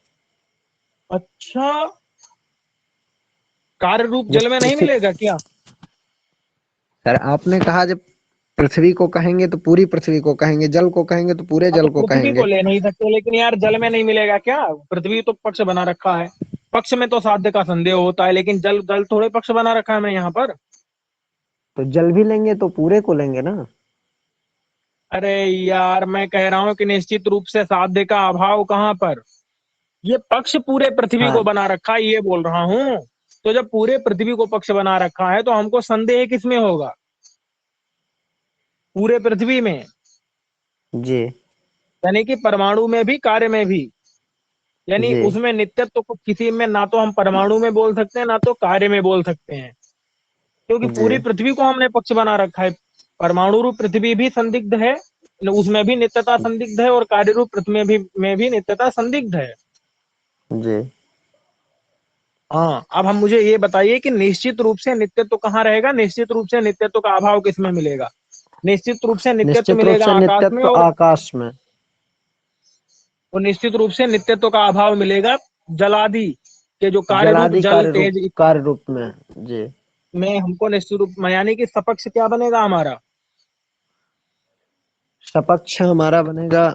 अच्छा, कार्य रूप जब जल में नहीं पृथ्वी, मिलेगा क्या? सर आपने कहा जब पृथ्वी को कहेंगे तो पूरी पृथ्वी को कहेंगे, जल को कहेंगे तो पूरे हाँ तो जल को पृथ्वी को कहेंगे। ले नहीं सकते, लेकिन यार जल में नहीं मिलेगा क्या? पृथ्वी तो पक्ष बना रखा है, पक्ष में तो साध्य का संदेह होता है, लेकिन जल जल थोड़े पक्ष बना रखा है मैं यहाँ पर। तो जल भी लेंगे तो पूरे को लेंगे ना। अरे यार, मैं कह रहा हूँ कि निश्चित रूप से साध्य का अभाव कहाँ पर, ये पक्ष पूरे पृथ्वी को हाँ। बना रखा है, ये बोल रहा हूँ। तो जब पूरे पृथ्वी को पक्ष बना रखा है तो हमको संदेह किसमें होगा? पूरे पृथ्वी में, जी। यानी कि परमाणु में भी कार्य में भी। यानी जी। उसमें नित्यत्व को किसी में ना तो हम परमाणु में बोल सकते हैं ना तो कार्य में बोल सकते हैं, क्योंकि जी। पूरी पृथ्वी को हमने पक्ष बना रखा है। परमाणु रूप पृथ्वी भी संदिग्ध है, उसमें भी नित्यता संदिग्ध है, और कार्य रूप पृथ्वी में भी नित्यता संदिग्ध है। जी। हाँ, अब हम मुझे ये बताइए कि निश्चित रूप से नित्यत्व कहाँ रहेगा, निश्चित रूप से नित्यत्व का अभाव किसमें मिलेगा? निश्चित रूप से नित्यत्व निश्चित रूप मिलेगा से आकाश में, नित्यत्व आकाश में। और निश्चित रूप से नित्यत्व का अभाव मिलेगा जलादि के जो कार्य रूप जलादि जल कार्य रूप, तेज कार्य रूप में। जी। में हमको निश्चित रूप में, यानी कि सपक्ष क्या बनेगा हमारा? सपक्ष हमारा बनेगा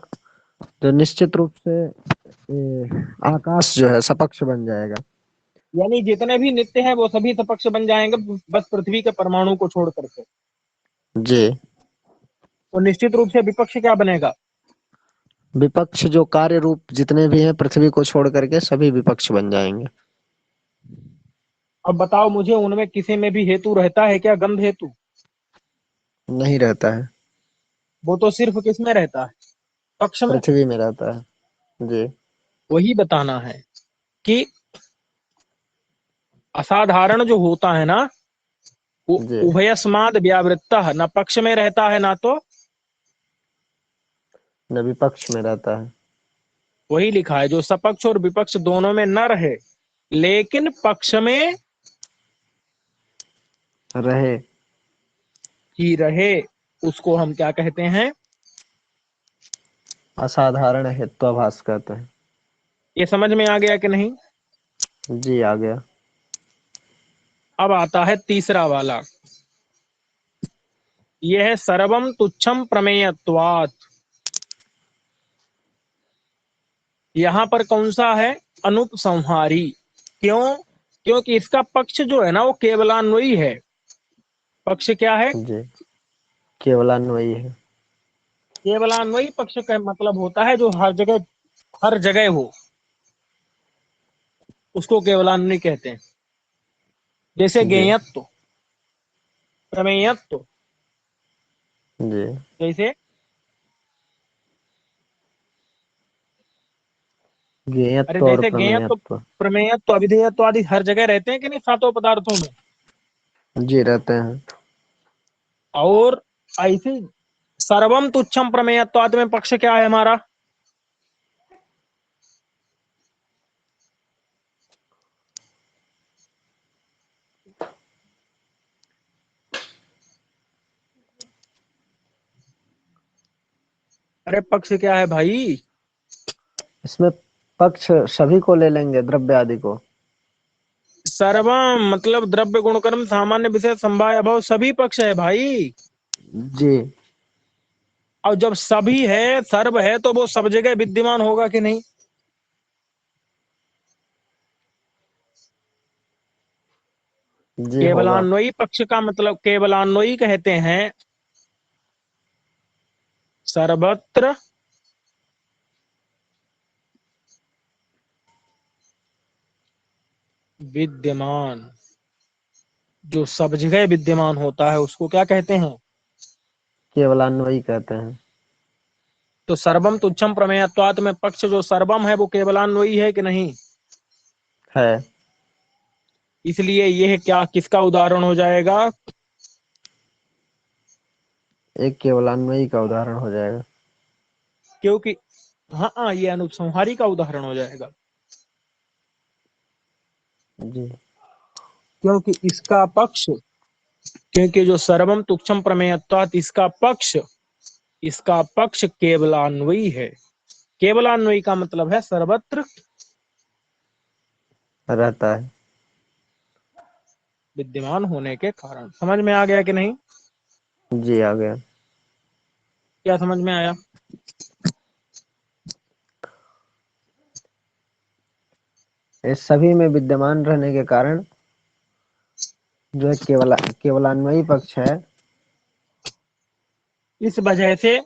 जो निश्चित रूप से आकाश जो है सपक्ष बन जाएगा। यानी जितने भी नित्य हैं वो सभी सपक्ष बन जाएंगे, बस पृथ्वी के परमाणु को छोड़ करके। जी। और निश्चित रूप से विपक्ष क्या बनेगा? विपक्ष जो कार्य रूप जितने भी हैं पृथ्वी को छोड़ करके सभी विपक्ष बन जाएंगे। अब बताओ मुझे, उनमें किसी में भी हेतु रहता है क्या, गंध हेतु? नहीं रहता है। वो तो सिर्फ किस में रहता है, पक्ष में। पृथ्वी में रहता है। जी। वही बताना है कि असाधारण जो होता है ना, वो जी। उभयस्माद व्यावृत्ता न पक्ष में रहता है ना तो, न विपक्ष में रहता है। वही लिखा है जो सपक्ष और विपक्ष दोनों में न रहे लेकिन पक्ष में रहे। ही रहे, उसको हम क्या कहते हैं? असाधारण हेत्वाभास कहते हैं। ये समझ में आ गया कि नहीं? जी आ गया। अब आता है तीसरा वाला, यह है सर्वम तुच्छम प्रमेयत्वात्। यहां पर कौन सा है? अनुपसंहारी। क्यों? क्योंकि इसका पक्ष जो है ना वो केवलान्वयी है। पक्ष क्या है? जी केवलान्वयी है। केवलान्वयी पक्ष का मतलब होता है जो हर जगह हो, उसको केवलान्वयी कहते हैं। जैसे जी। ज्ञेयत्व, प्रमेयत्व। जी जैसे अरे ज्ञेयत्व और जैसे ज्ञेयत्व, प्रमेयत्व। प्रमेयत्व, अभिधेयत्व आदि हर जगह रहते हैं कि नहीं, सातों पदार्थों में। जी रहते हैं। और ऐसे सर्वम तुच्छम प्रमेयत्वाद में पक्ष क्या है हमारा? अरे पक्ष क्या है भाई? इसमें पक्ष सभी को ले लेंगे, द्रव्य आदि को। सर्वम मतलब द्रव्य गुण कर्म सामान्य विषय संभाय अभाव, सभी पक्ष है भाई। जी। और जब सभी है, सर्व है, तो वो सब जगह विद्यमान होगा कि नहीं? जी होगा। केवलान्वयी पक्ष का मतलब, केवलान्वयी कहते हैं सर्वत्र विद्यमान, जो सब जगह विद्यमान होता है उसको क्या कहते हैं? केवलान्वयी कहते हैं। तो सर्वम तुच्छम प्रमेयत्वात् में पक्ष जो सर्वम है वो केवलान्वयी है कि नहीं? है। इसलिए यह क्या, किसका उदाहरण हो जाएगा? एक केवलान्वयी का उदाहरण हो जाएगा। क्योंकि हाँ, ये अनुपसंहारी का उदाहरण हो जाएगा। जी। क्योंकि इसका पक्ष, क्योंकि जो सर्वम तुच्छम प्रमेयत्वात् इसका पक्ष केवलान्वयी है। केवलान्वयी का मतलब है सर्वत्र रहता है। विद्यमान होने के कारण। समझ में आ गया कि नहीं? जी आ गया। क्या समझ में आया? इस सभी में विद्यमान रहने के कारण जो है केवलान्वयी पक्ष है, इस वजह से इस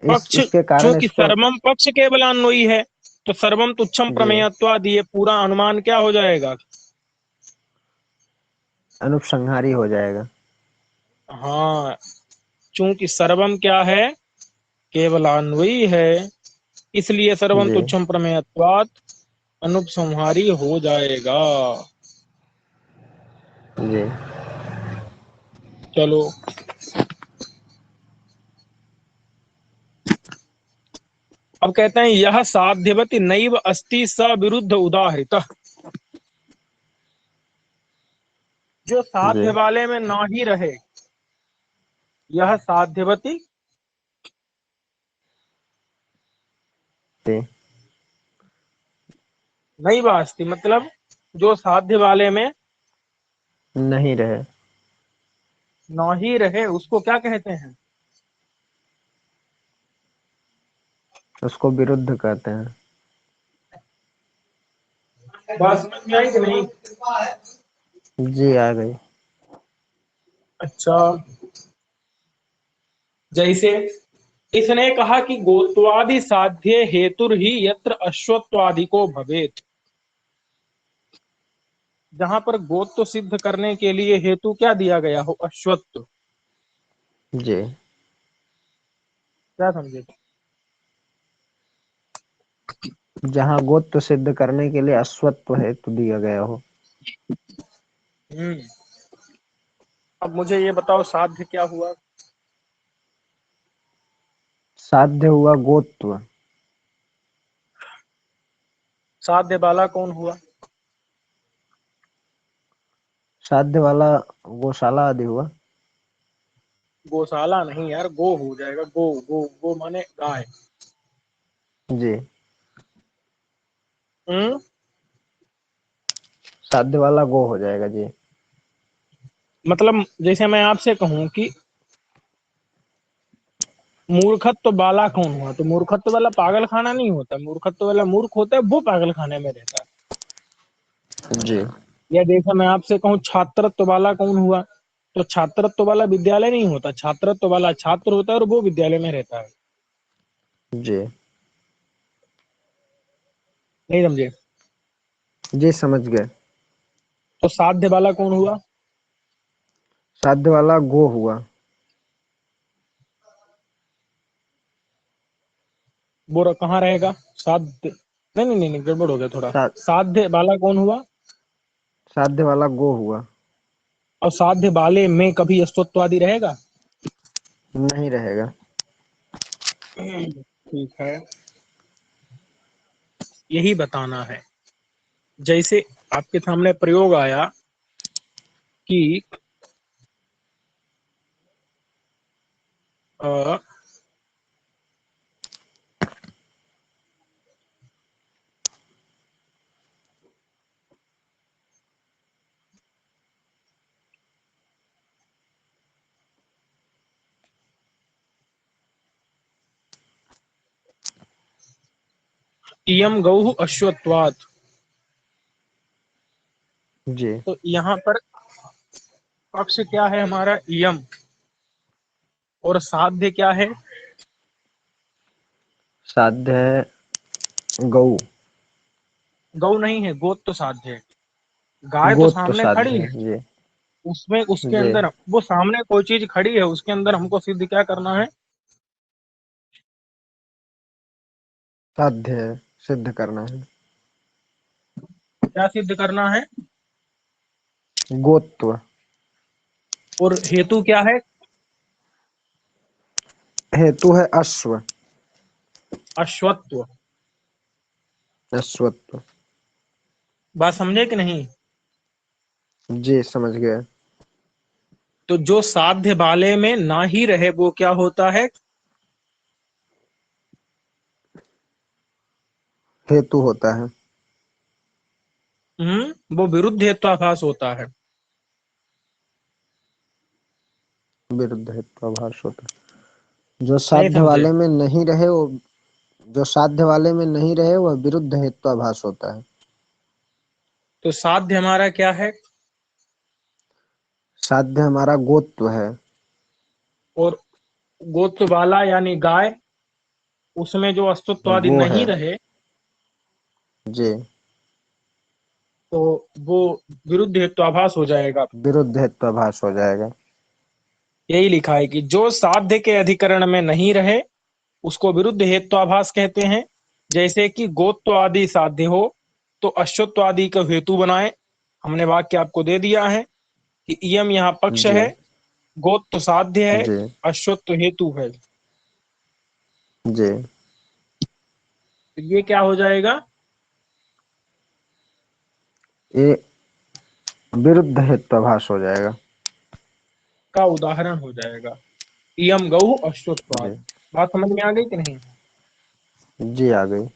पक्ष, इसके कारण चूंकि इसको सर्वम पक्ष केवलान्वयी है, तो सर्वम तुच्छम जी प्रमेयत्वाद, ये पूरा अनुमान क्या हो जाएगा? अनुपसंहारी हो जाएगा। हाँ, चूंकि सर्वम क्या है, केवलान्वयी है, इसलिए सर्वम जी। तुच्छम प्रमेयत्वाद अनुपसंहारी हो जाएगा। जी। चलो, अब कहते हैं यह साध्यवती नैव अस्ति स विरुद्ध उदाहृत। जो जी। साध्य वाले में ना ही रहे, यह साध्यवती जी नैव अस्ति मतलब जो साध्य वाले में नहीं रहे, ना ही रहे, उसको क्या कहते हैं? उसको विरुद्ध कहते हैं। बात समझ में आई कि नहीं? जी आ गई। अच्छा, जैसे इसने कहा कि गोत्वादि साध्य हेतुर ही यत्र अश्वत्वादि को भवेत। जहां पर गोत्व सिद्ध करने के लिए हेतु क्या दिया गया हो? अश्वत्व। जी। क्या समझे? जहाँ गोत्र सिद्ध करने के लिए अश्वत्व हेतु दिया गया हो। हम्म। अब मुझे ये बताओ, साध्य क्या हुआ? साध्य हुआ गोत्व। साध्य वाला कौन हुआ? साध्य वाला गौशाला आदि हुआ। गौशाला नहीं यार, गो हो जाएगा। गो गो गो माने गाय। जी। हम्म। साध्य वाला गो हो जाएगा। जी। मतलब जैसे मैं आपसे कहूं कि मूर्खत्व वाला कौन हुआ, तो मूर्खत्व वाला पागल खाना नहीं होता। मूर्खत्व वाला मूर्ख होता है, वो पागल खाने में रहता है। जी। या जैसे मैं आपसे कहूँ छात्रत्व वाला कौन हुआ, तो छात्रत्व वाला विद्यालय नहीं होता। छात्रत्व वाला छात्र होता है और वो विद्यालय में रहता है। जी। नहीं समझे? जी समझ गए। तो साध्य वाला कौन हुआ? साध्य वाला गो हुआ। वो कहाँ रहेगा? साध्य नहीं नहीं नहीं नहीं, गड़बड़ हो गया थोड़ा। सा, साध्य वाला कौन हुआ? साध्य वाला गो हुआ। और साध्य वाले में कभी अस्तित्वादि रहेगा? नहीं रहेगा। ठीक है, यही बताना है। जैसे आपके सामने प्रयोग आया कि अ, इयम गौः अश्वत्वात्। जी। तो यहाँ पर पक्ष क्या है हमारा? इयम। और साध्य क्या है? साध्य है गौ। गौ नहीं है, गोत्र तो साध्य है। गाय तो गोत्र सामने साध्य खड़ी है। है, जी। उसमें उसके जी। अंदर वो सामने कोई चीज खड़ी है, उसके अंदर हमको सिद्ध क्या करना है? साध्य है, सिद्ध करना है। क्या सिद्ध करना है? गोत्व। और हेतु क्या है? हेतु है अश्व। अश्वत्व। अश्वत्व। बात समझे कि नहीं? जी समझ गए। तो जो साध्य वाले में ना ही रहे वो क्या होता है? हेतु होता है। वो विरुद्ध हेत्वाभास होता है। विरुद्ध हेत्वाभास होता है। जो नहीं साध्य समझे? वाले में नहीं रहे वो, जो साध्य वाले में नहीं रहे वह विरुद्ध हेत्वाभास होता है। तो साध्य हमारा क्या है? साध्य हमारा गोत्व है। और गोत्र वाला यानी गाय, उसमें जो अस्तित्वादि गो है। नहीं रहे जी। तो वो विरुद्ध हेत्वाभास हो जाएगा। विरुद्ध हेत्वाभास हो जाएगा। यही लिखा है कि जो साध्य के अधिकरण में नहीं रहे उसको विरुद्ध हेत्वाभास कहते हैं। जैसे कि गोत्व आदि साध्य हो तो अश्वत्व आदि का हेतु बनाए। हमने वाक्य आपको दे दिया है कि इयम यहाँ पक्ष जी। है, गोत्व साध्य है, जी। अश्वत्व हेतु है। जी। तो ये क्या हो जाएगा? ये विरुद्ध हेत्वाभास हो जाएगा। का उदाहरण हो जाएगा। इयम गौ जी। अश्वत्वात्। बात समझ में आ गई कि नहीं? जी आ गई।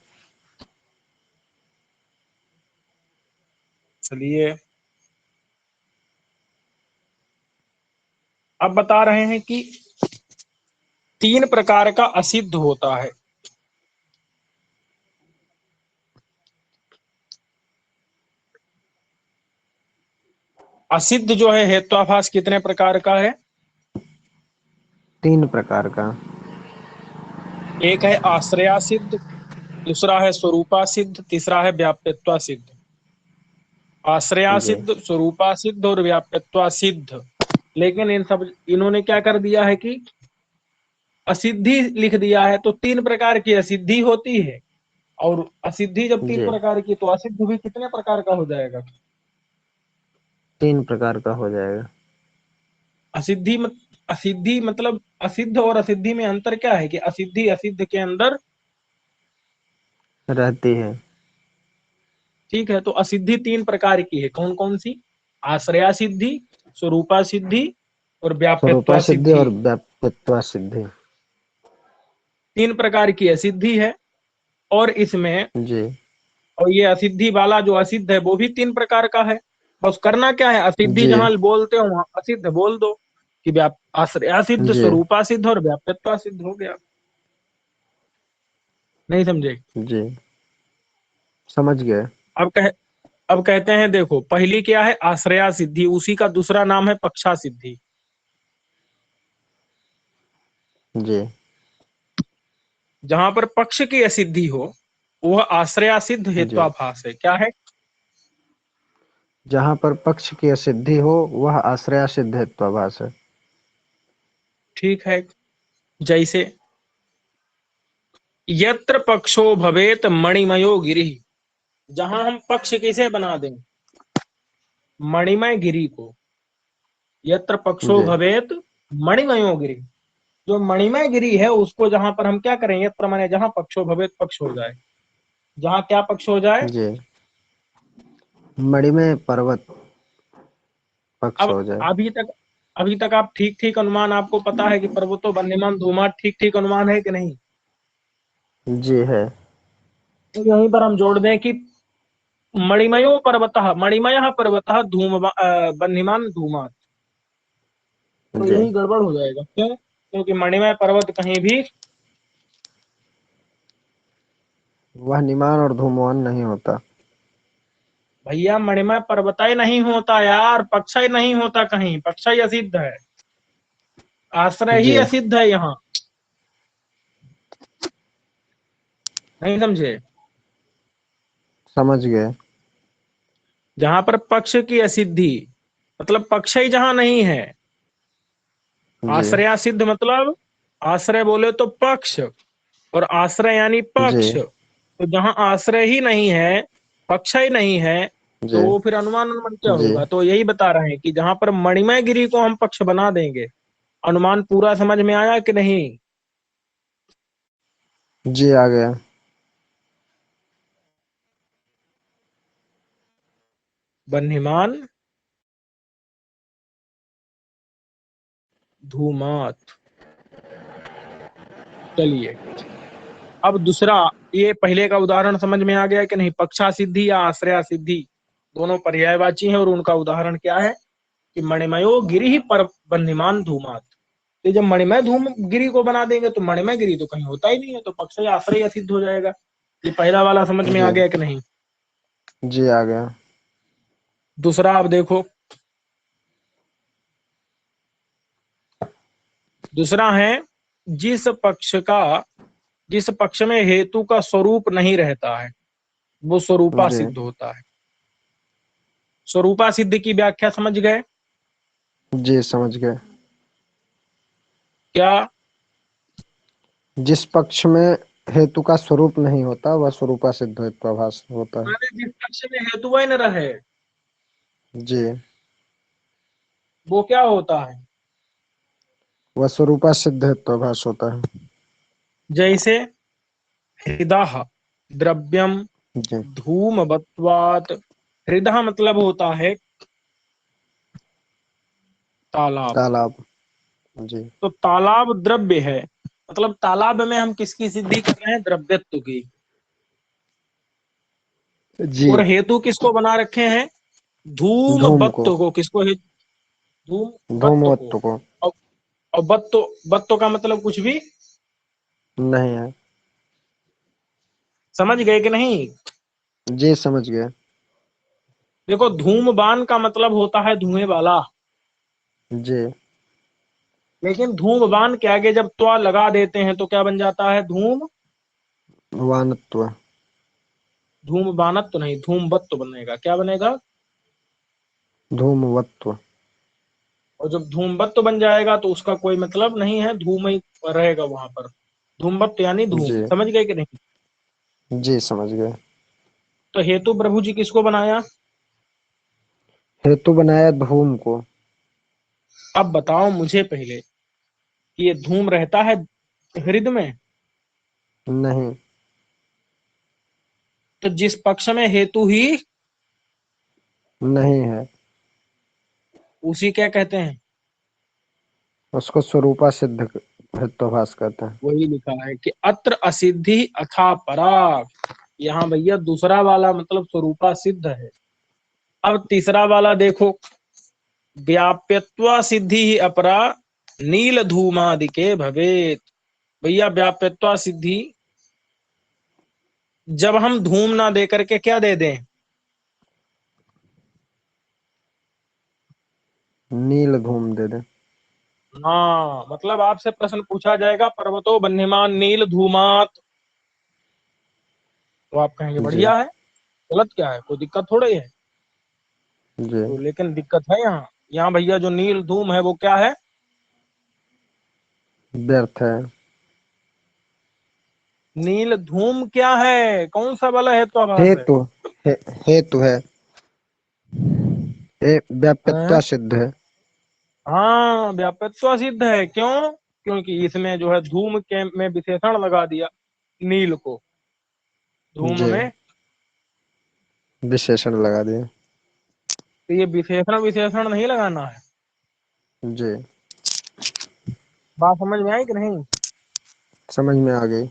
चलिए, अब बता रहे हैं कि तीन प्रकार का असिद्ध होता है। असिद्ध जो है हेत्वाभास कितने प्रकार का है? तीन प्रकार का। एक है आश्रया सिद्ध, दूसरा है स्वरूपा सिद्ध, तीसरा है व्याप्यत्वा सिद्ध। आश्रया जी सिद्ध, स्वरूपा सिद्ध और व्याप्यत्वा सिद्ध। लेकिन इन्होंने क्या कर दिया है कि असिद्धि लिख दिया है। तो तीन प्रकार की असिद्धि होती है, और असिद्धि जब तीन जी प्रकार की, तो असिद्ध भी कितने प्रकार का हो जाएगा? 3 प्रकार का हो जाएगा। असिद्धि मतलब असिद्ध और असिद्धि में अंतर क्या है कि असिद्धि असिद्ध के अंदर, रहती है। ठीक है। तो असिद्धि तीन प्रकार की है, कौन कौन सी? आश्रया सिद्धि, स्वरूपा सिद्धि और स्वरूपा व्याप्यत्वा सिद्धि सिद्धि। और व्याप्यत्वा सिद्धि। तीन प्रकार की असिद्धि है। और इसमें, जी और ये असिद्धि वाला जो असिद्ध है वो भी तीन प्रकार का है। बस करना क्या है, असिद्धि जी जहां बोलते हो वहां असिद्ध बोल दो कि आश्रया सिद्ध, जी स्वरूपा सिद्ध और व्याप्यत्वा सिद्ध, हो गया। नहीं समझे? जी समझ गए। अब कह अब कहते हैं, देखो पहली क्या है, आश्रया सिद्धि, उसी का दूसरा नाम है पक्षा सिद्धि। जी जहां पर पक्ष की असिद्धि हो वह आश्रया सिद्ध जी हेत्वाभास है। क्या है? जहाँ पर पक्ष की असिद्धि हो वह आश्रया सिद्ध हेत्वाभास है। ठीक है। जैसे यत्र पक्षो भवेत मणिमयो गिरि, जहां हम पक्ष किसे बना दें? मणिमय गिरि को। यत्र पक्षो जी भवेत मणिमयो गिरि, जो मणिमय गिरि है उसको जहां पर हम क्या करें, यत्र माने जहां पक्षो भवेत, पक्ष हो जाए। जहां क्या पक्ष हो जाए? जी मणिमय पर्वत पक्ष अब हो जाए। अभी तक अभी तक आप ठीक ठीक अनुमान, आपको पता है कि पर्वतो वन्यमान धूमार ठीक ठीक अनुमान है कि नहीं? जी है। तो यहीं पर हम जोड़ दें कि मणिमयो पर्वतः, मणिमय पर्वतः धूम वन्यमान धूमात। तो जी यही गड़बड़ हो जाएगा। क्यों? क्योंकि मणिमय पर्वत कहीं भी, वह निमान और धूमवान नहीं होता। भैया मणिमय पर्वत ही नहीं होता यार, पक्षय नहीं होता कहीं, पक्षय असिद्ध है, आश्रय ही जी असिद्ध है यहाँ। नहीं समझे? समझ गए। जहां पर पक्ष की असिद्धि, मतलब पक्षय जहां नहीं है, जी आश्रया सिद्ध मतलब आश्रय बोले तो पक्ष, और आश्रय यानी जी पक्ष। तो जहां आश्रय ही नहीं है, पक्ष ही नहीं है, जी तो वो फिर अनुमान अनुमान क्या जी होगा? तो यही बता रहे हैं कि जहां पर मणिमय गिरी को हम पक्ष बना देंगे, अनुमान पूरा समझ में आया कि नहीं? जी आ गया। वन्यमान धूमात। चलिए, अब दूसरा, ये पहले का उदाहरण समझ में आ गया कि नहीं? पक्षा सिद्धि या आश्रया सिद्धि दोनों पर्यायवाची हैं, और उनका उदाहरण क्या है कि मणिमयो गिरि पर वन्यमान धूमात। तो जब मणिमय धूम गिरी को बना देंगे तो मणिमय गिरी तो कहीं होता ही नहीं है, तो पक्ष या आश्रय असिद्ध हो जाएगा। ये पहला वाला समझ में जी आ गया कि नहीं? जी आ गया। दूसरा आप देखो, दूसरा है जिस पक्ष का, जिस पक्ष में हेतु का स्वरूप नहीं रहता है वो स्वरूपा जी सिद्ध होता है। स्वरूपा सिद्ध की व्याख्या समझ गए? जी समझ गए। क्या? जिस पक्ष में हेतु का स्वरूप नहीं होता वह स्वरूपा सिद्ध हेत्वाभास होता है। माने जिस पक्ष में हेतु ही न रहे जी वो क्या होता है? वह स्वरूपा सिद्ध हेत्वाभास होता है। जैसे हृदः द्रव्यम जी धूमवत्वात्। हृदय मतलब होता है तालाब। तालाब। जी तो तालाब द्रव्य है, मतलब तालाब में हम किसकी सिद्धि कर रहे हैं? द्रव्यत्व की। जी और हेतु किसको बना रखे हैं? धूम धूम को। बत्त को। किसको धूम बत्त को। धूमवत्व को। और, और बत्तो, बत्तो का मतलब कुछ भी नहीं है। समझ गए कि नहीं? जी समझ गए। देखो धूमवान का मतलब होता है धुएं वाला, जी लेकिन धूमवान के आगे जब त्वा लगा देते हैं तो क्या बन जाता है? वानत्व। धूमवानत्व नहीं, धूमवत्व बनेगा। क्या बनेगा? धूमवत्व। और जब धूमवत्व बन जाएगा तो उसका कोई मतलब नहीं है, धूम ही रहेगा वहां पर। धूमवत्व यानी धूम, जी समझ गए कि नहीं? जी समझ गए। तो हेतु प्रभु जी किसको बनाया? हेतु बनाया धूम को। अब बताओ मुझे पहले कि ये धूम रहता है हृदय में? नहीं। तो जिस पक्ष में हेतु ही नहीं है, उसी क्या कहते हैं? उसको स्वरूपा सिद्ध हेतुभास कहते हैं। वही लिखा है कि अत्र असिद्धि अथा पराग। यहाँ भैया दूसरा वाला मतलब स्वरूपा सिद्ध है। अब तीसरा वाला देखो, व्याप्यत्वा सिद्धि ही अपरा नील धूमादि भवेत। भैया व्याप्यत्वा सिद्धि, जब हम धूम ना दे करके क्या दे दें? नील धूम दे दे। हाँ, मतलब आपसे प्रश्न पूछा जाएगा पर्वतो बन्यमान नील धूमात, तो आप कहेंगे जी बढ़िया है, गलत क्या है, कोई दिक्कत थोड़ी है। जी। तो लेकिन दिक्कत है यहाँ। यहाँ भैया जो नील धूम है वो क्या है? व्यर्थ है। नील धूम क्या है? कौन सा वाला है तो आभास है? हेतु हे, हेतु है। ये व्याप्यत्वा हैं? सिद्ध है। हाँ, व्यापकत्व सिद्ध है। क्यों? क्योंकि इसमें जो है धूम के में विशेषण लगा दिया नील को, धूम जी, में। विशेषण लगा दिए। तो ये विशेषण विशेषण नहीं लगाना है। जी, बात समझ में आई कि नहीं? समझ में आ गई।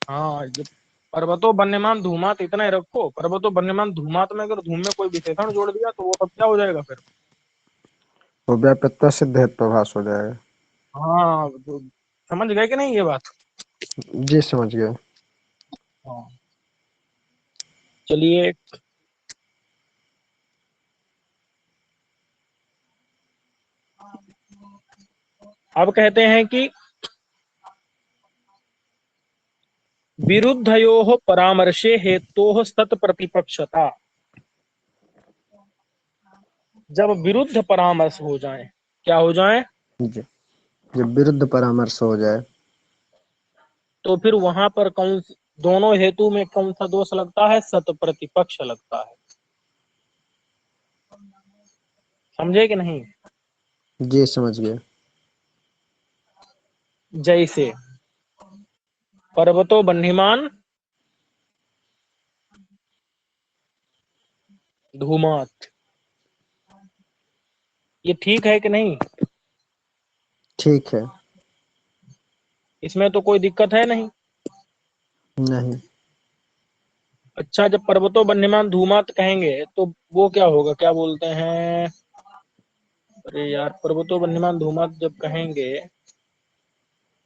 हाँ, ये पर्वतो वन्यमान धूमात इतना ही रखो। पर्वतो वन्यमान धूमात में अगर धूम में कोई विशेषण जोड़ दिया तो वो तब क्या हो जाएगा फिर? वो व्याप्यत्वा सिद्ध हेतुभास हो जाएगा। हाँ, तो समझ गए कि नहीं ये बात? जी समझ गए। हाँ, चलिए। अब कहते हैं कि विरुद्धयोः परामर्शे हेतोः सत प्रतिपक्षता। जब विरुद्ध परामर्श हो जाए, क्या हो जाए? जी, जब विरुद्ध परामर्श हो जाए तो फिर वहां पर दोनों हेतु में कौन सा दोष लगता है? सत प्रतिपक्ष लगता है। समझे कि नहीं? जी समझ गए। जैसे पर्वतो बन्हीमान धूमात, ये ठीक है कि नहीं? ठीक है। इसमें तो कोई दिक्कत है नहीं। नहीं। अच्छा, जब पर्वतो बन्हीमान धूमात कहेंगे तो वो क्या होगा, क्या बोलते हैं? अरे यार, पर्वतो बन्हीमान धूमात जब कहेंगे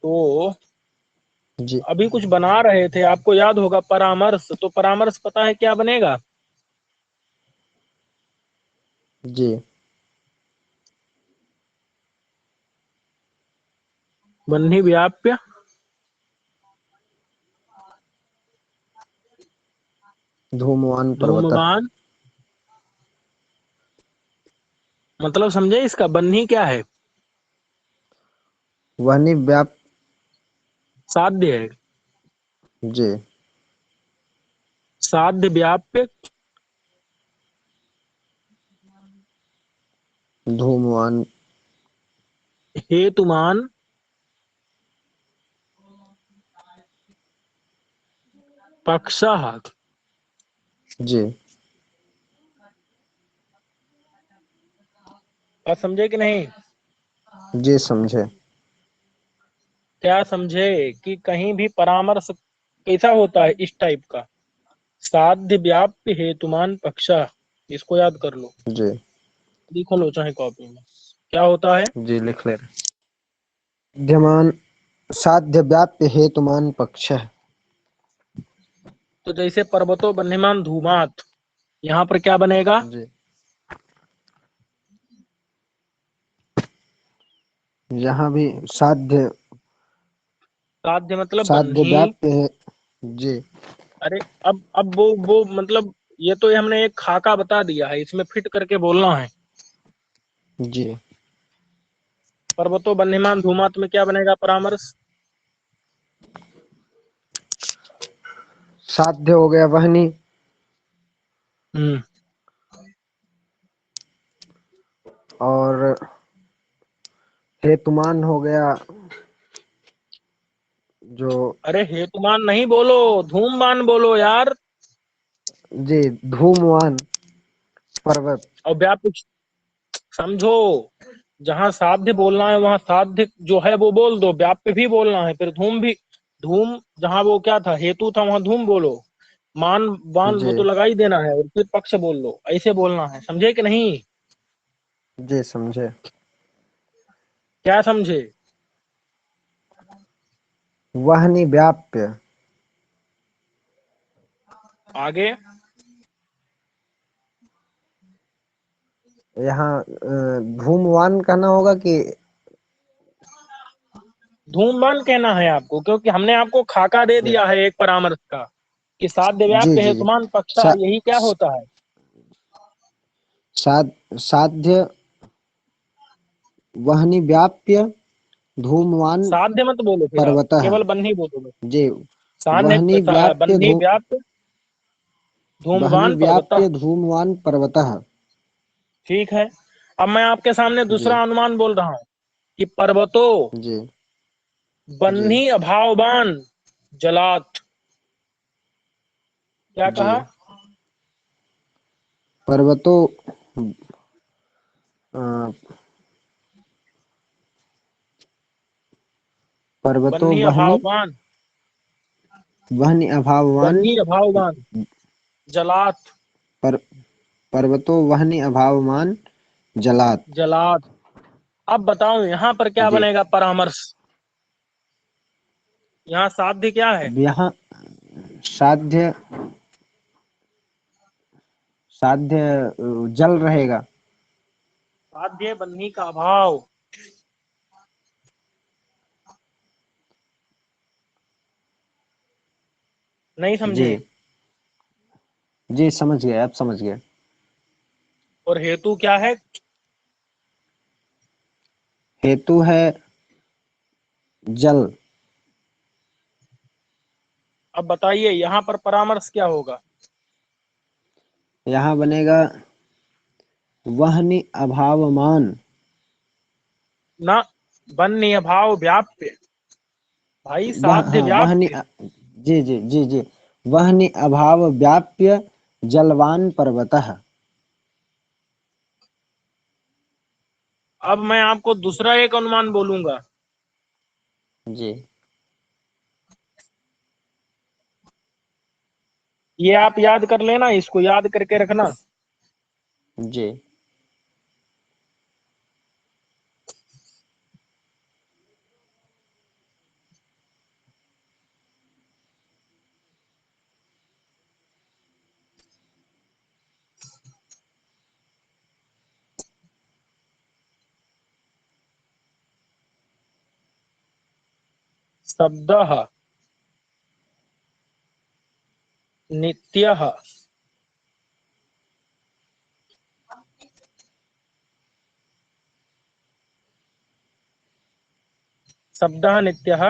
तो जी अभी कुछ बना रहे थे, आपको याद होगा परामर्श। तो परामर्श पता है क्या बनेगा? जी। बन्ही व्याप्य धूमवान पर्वत। धूमवान, मतलब समझे इसका? बन्ही क्या है? वहनी व्याप। साध्य है। जी। साध्य व्याप्य धूमवान। हेतुमान पक्षः। जी आप समझे कि नहीं? जी समझे। क्या समझे कि कहीं भी परामर्श कैसा होता है? इस टाइप का, साध्य व्याप्य हेतुमान पक्षः। इसको याद कर लो, जी लिख लो चाहे कॉपी में। क्या होता है? जी लिख ले रहे। विद्यमान साध्य व्याप्य हेतुमान पक्ष। तो जैसे पर्वतो बन्हीमान धूमात, यहाँ पर क्या बनेगा? जी, यहाँ भी साध्य। साध्य मतलब साध्य बन्ही। व्याप्य है। जी। अरे, अब वो मतलब ये तो हमने एक खाका बता दिया है, इसमें फिट करके बोलना है। जी। पर्वतो बन्हीमान धूमात में क्या बनेगा परामर्श? साध्य हो गया वहनी, हम्म। और हेतुमान हो गया जो। अरे हेतुमान नहीं बोलो, धूमवान बोलो यार। जी, धूमवान पर्वत। और व्याप्त समझो, जहां साध्य बोलना है वहां साध्य जो है वो बोल दो, व्याप्य भी बोलना है, फिर धूम भी। धूम जहां वो क्या था, हेतु था, वहां धूम बोलो। मान वान वो जी। तो लगा ही देना है, और फिर पक्ष बोल लो, ऐसे बोलना है, समझे कि नहीं? जी समझे। क्या समझे? वहनी व्याप्य। आगे। यहाँ धूमवान कहना होगा कि। धूमवान कहना है आपको, क्योंकि हमने आपको खाका दे जी दिया है एक परामर्श का, कि साध्य जी व्याप्य जी जी। हेतुमान पक्ष, सा, यही क्या होता है? साध्य वहनी व्याप्य धूमवान साध्य मत बोलो, फिर आप पर्वतः। केवल बन्ही बोलो बस। जी। वहनी व्याप्य बन्ही व्याप्त वहनी धूमवान पर्वतः। व्याप्य धूमवान पर्वतः। ठीक है। अब मैं आपके सामने जी दूसरा अनुमान बोल रहा हूं, कि पर्वतो जी जी बन्ही अभाववान जलात। क्या जी। कहा? पर्वतो अ, पर्वतो बन्ही अभाववान, वहनी अभाववान बन्ही अभाववान जलात। पर पर्वतो वहनी अभावमान जलात। जलात। अब बताओ यहाँ पर क्या जी। बनेगा परामर्श? यहाँ साध्य क्या है? अब यहाँ साध्य साध्य जल रहेगा। साध्य बन्ही का अभाव। नहीं जी समझे? जी समझ गए, आप समझ गए। और हेतु क्या है? हेतु है जल। अब बताइए यहाँ पर परामर्श क्या होगा? यहाँ बनेगा वहनी अभावमान। ना, बन्ही अभाव व्याप्य। भाई वह साध्य हाँ वहनी व्याप्य। जी जी जी जी। वहनी अभाव व्याप्य जलवान पर्वतः। अब मैं आपको दूसरा एक अनुमान बोलूंगा। जी ये आप याद कर लेना, इसको याद करके रखना। जी शब्दः नित्यः शब्दः नित्यः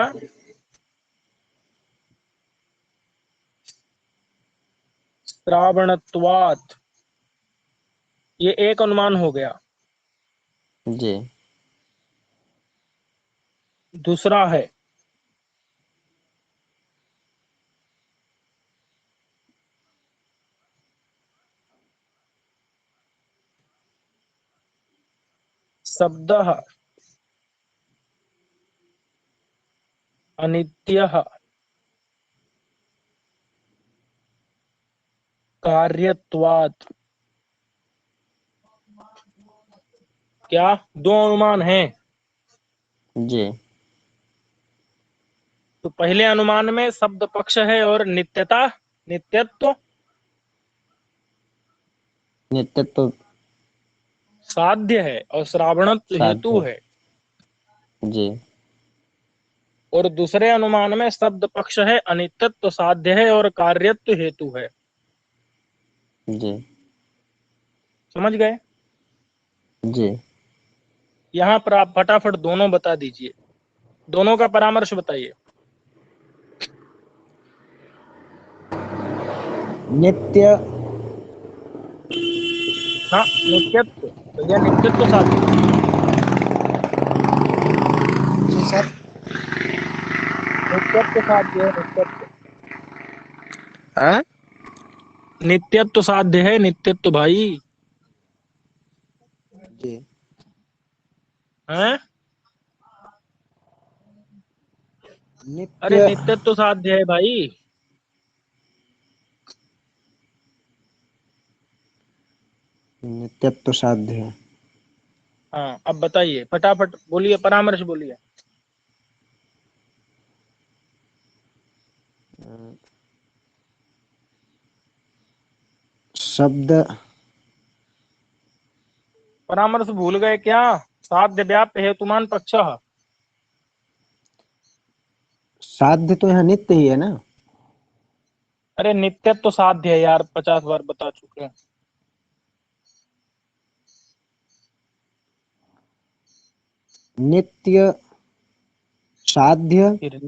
श्रावणत्वात्। ये एक अनुमान हो गया। जी दूसरा है शब्दः अनित्यः कार्यत्वात्। क्या दो अनुमान हैं? जी। तो पहले अनुमान में शब्द पक्ष है और नित्यता, नित्यत्व नित्यत्व साध्य है, और श्रावणत्व हेतु साध्य। है। जी और दूसरे अनुमान में शब्द पक्ष है, अनित्यत्व साध्य है, और कार्यत्व हेतु है। जी समझ गए? जी। यहाँ पर आप फटाफट दोनों बता दीजिए, दोनों का परामर्श बताइए। नित्य। हाँ, नित्यत्व, भैया नित्यत्व साध्य, जी सर। नित्यत्व साध्य है, नित्यत्व, हाँ? नित्यत्व साध्य है, नित्यत्व भाई जी। हैं। अरे नित्य। नित्यत्व साध्य है भाई। नित्यत्व साध्य है। हाँ, अब बताइए फटाफट बोलिए, परामर्श बोलिए। शब्द। परामर्श भूल गए क्या? साध्य व्याप्य हेतुमान पक्षः। साध्य तो यहाँ नित्य ही है ना। अरे नित्यत्व साध्य है यार, 50 बार बता चुके हैं। नित्य साध्य। फिर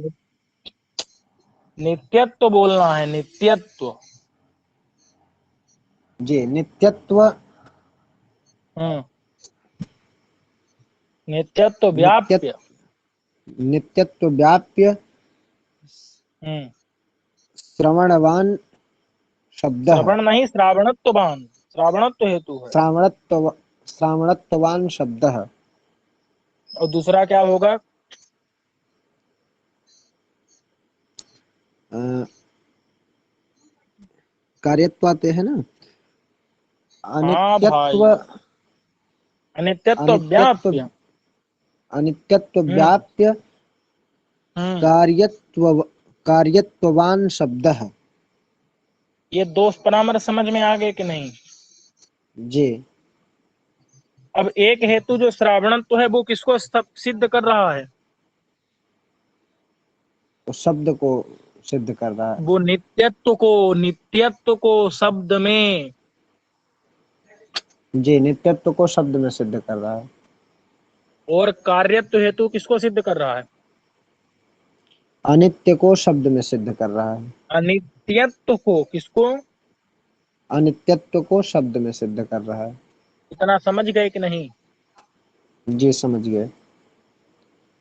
नित्यत्व बोलना है, नित्यत्व। जी नित्यत्व। हम्म, नित्यत्व नित्य व्याप्य। नित्यत्व व्याप्य हम्म, श्रवणवान शब्दः। श्रवण नहीं, श्रावणत्ववान, श्रावणत्व हेतु है। श्रावणत्व श्रावणत्वान शब्दः। और दूसरा क्या होगा? अ, कार्यत्वाते है ना। हाँ अनित्यत्व। भाई, अनित्यत्व अनित्यत्व व्याप्य। अनित्यत्व हम्म व्याप्य हम्म, कार्यत्व कार्यत्ववान शब्दः। ये दोष परामर्श समझ में आ गए कि नहीं? जी। अब एक हेतु जो श्रावणत्व है वो किसको सिद्ध कर रहा है? तो शब्द को सिद्ध कर रहा है। वो नित्यत्व को, नित्यत्व को शब्द में, जी नित्यत्व को शब्द में सिद्ध कर रहा है। और कार्यत्व हेतु किसको सिद्ध कर रहा है? अनित्य को शब्द में सिद्ध कर रहा है। अनित्यत्व को किसको? अनित्यत्व को शब्द में सिद्ध कर रहा है। इतना समझ गए कि नहीं? जी समझ गए।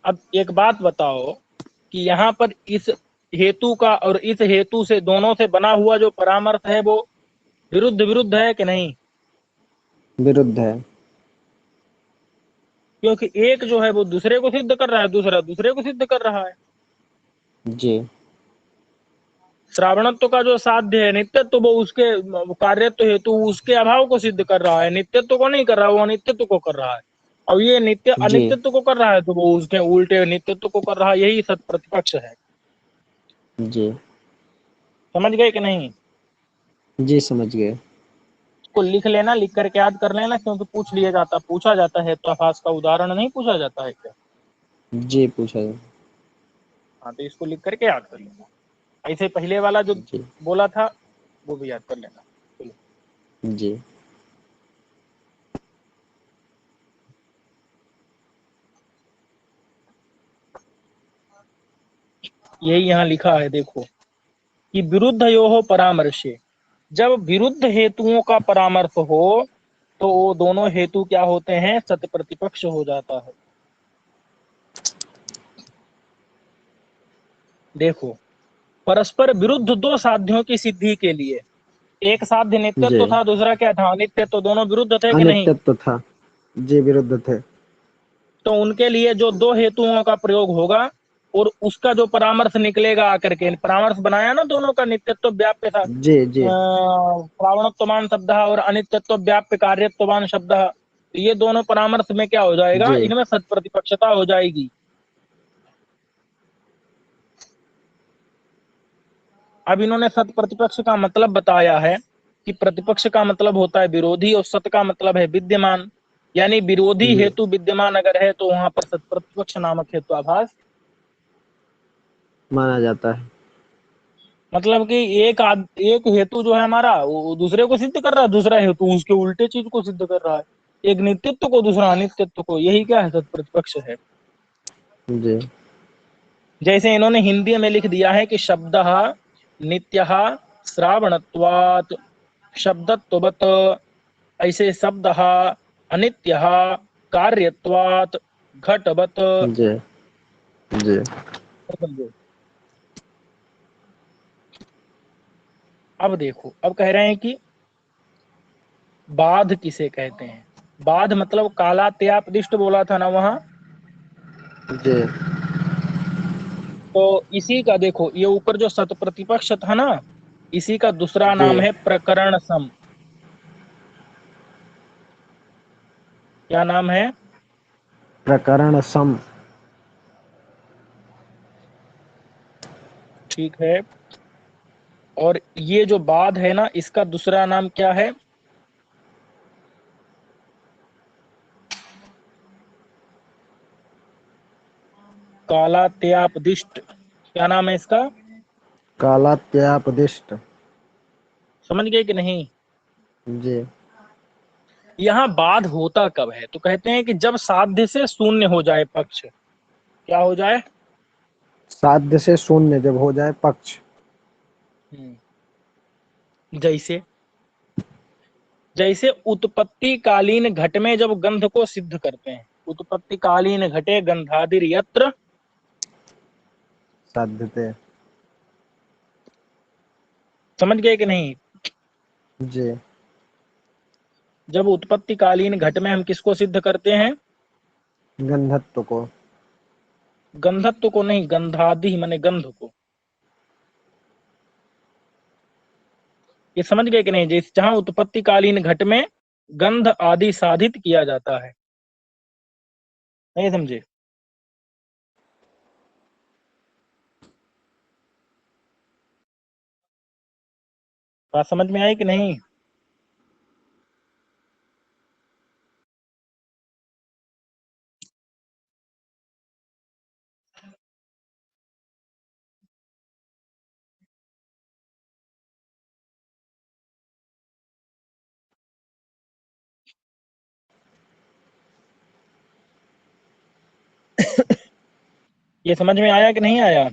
अब एक बात बताओ कि यहाँ पर इस हेतु का और इस हेतु से दोनों से बना हुआ जो परामर्श है वो विरुद्ध विरुद्ध है कि नहीं? विरुद्ध है। क्योंकि एक जो है वो दूसरे को सिद्ध कर रहा है, दूसरा दूसरे को सिद्ध कर रहा है। जी श्रावणत्व का जो साध्य है नित्यत्व, वो उसके कार्यत्व हेतु उसके अभाव को सिद्ध कर रहा है, नित्यत्व को नहीं कर रहा, वो अनित्यत्व को कर रहा है। और ये नित्य जी अनित्यत्व को कर रहा है तो वो उसके उल्टे नित्यत्व को कर रहा है, यही सत प्रतिपक्ष है। जी। समझ गए कि नहीं? जी समझ गए। इसको लिख लेना, लिख करके याद कर लेना, क्योंकि पूछा जाता है, तो आभास का उदाहरण नहीं पूछा जाता है क्या? जी पूछा जाए। हाँ, तो इसको लिख करके याद कर लेना। ऐसे पहले वाला जो जी बोला था वो भी याद कर लेना। चलो, जी। यही यहाँ लिखा है, देखो कि विरुद्ध यो परामर्शे, जब विरुद्ध हेतुओं का परामर्श हो तो वो दोनों हेतु क्या होते हैं? सत प्रतिपक्ष हो जाता है। देखो, परस्पर विरुद्ध दो साध्यों की सिद्धि के लिए, एक साध्य जी नित्यत्व था, दूसरा क्या था? अनित्यत्व। दोनों विरुद्ध थे कि नहीं? अनित्यत्व था। जी विरुद्ध थे। तो उनके लिए जो दो हेतुओं का प्रयोग होगा और उसका जो परामर्श निकलेगा आकर के, परामर्श बनाया ना दोनों का, नित्यत्व व्याप्य था, जी जी श्रावणत्वमान शब्द और अनित्यत्व व्याप्य कार्यत्वमान शब्द, तो ये दोनों परामर्श में क्या हो जाएगा? जी इनमें सत प्रतिपक्षता हो जाएगी। अब इन्होंने सत प्रतिपक्ष का मतलब बताया है कि प्रतिपक्ष का मतलब होता है विरोधी और सत का मतलब है विद्यमान। यानी विरोधी जी हेतु विद्यमान अगर है तो वहां पर सत प्रतिपक्ष नामक हेतु आभास। माना जाता है। मतलब कि एक हेतु जो है हमारा वो दूसरे को सिद्ध कर रहा है, दूसरा हेतु उसके उल्टे चीज को सिद्ध कर रहा है, एक नित्यत्व को दूसरा अनित्यत्व को। यही क्या है, तत्प्रतिपक्ष है। जी जैसे इन्होंने हिंदी में लिख दिया है कि शब्दः नित्यः श्रावणत्वात् शब्दत्ववत्, ऐसे शब्दः अनित्यः कार्यत्वात् घटवत्। जी जी समझो। अब देखो, अब कह रहे हैं कि बाध किसे कहते हैं। बाध मतलब कालात्यापदिष्ट बोला था ना वहां। जी तो इसी का देखो, ये ऊपर जो शत प्रतिपक्ष था ना, इसी का दूसरा जी नाम है प्रकरण सम। क्या नाम है? प्रकरण सम। ठीक है। और ये जो बाध है ना, इसका दूसरा नाम क्या है? कालात्यापदिष्ट। क्या नाम है इसका? कालात्यापदिष्ट। समझ गए कि नहीं? जी यहाँ बाध होता कब है, तो कहते हैं कि जब साध्य से शून्य हो जाए पक्ष। क्या हो जाए? साध्य से शून्य जब हो जाए पक्ष। जैसे जैसे उत्पत्ति कालीन घट में जब गंध को सिद्ध करते हैं, उत्पत्ति कालीन घटे गंधादिर यत्र। साध्यते। समझ गए कि नहीं? जी जब उत्पत्ति कालीन घट में हम किसको सिद्ध करते हैं? गंधत्व को। गंधत्व को नहीं, गंधादि माने गंध को। ये समझ गए कि नहीं? जिस जहां उत्पत्ति कालीन घट में गंध आदि साधित किया जाता है। नहीं समझे? बात समझ में आई कि नहीं? ये समझ में आया कि नहीं आया?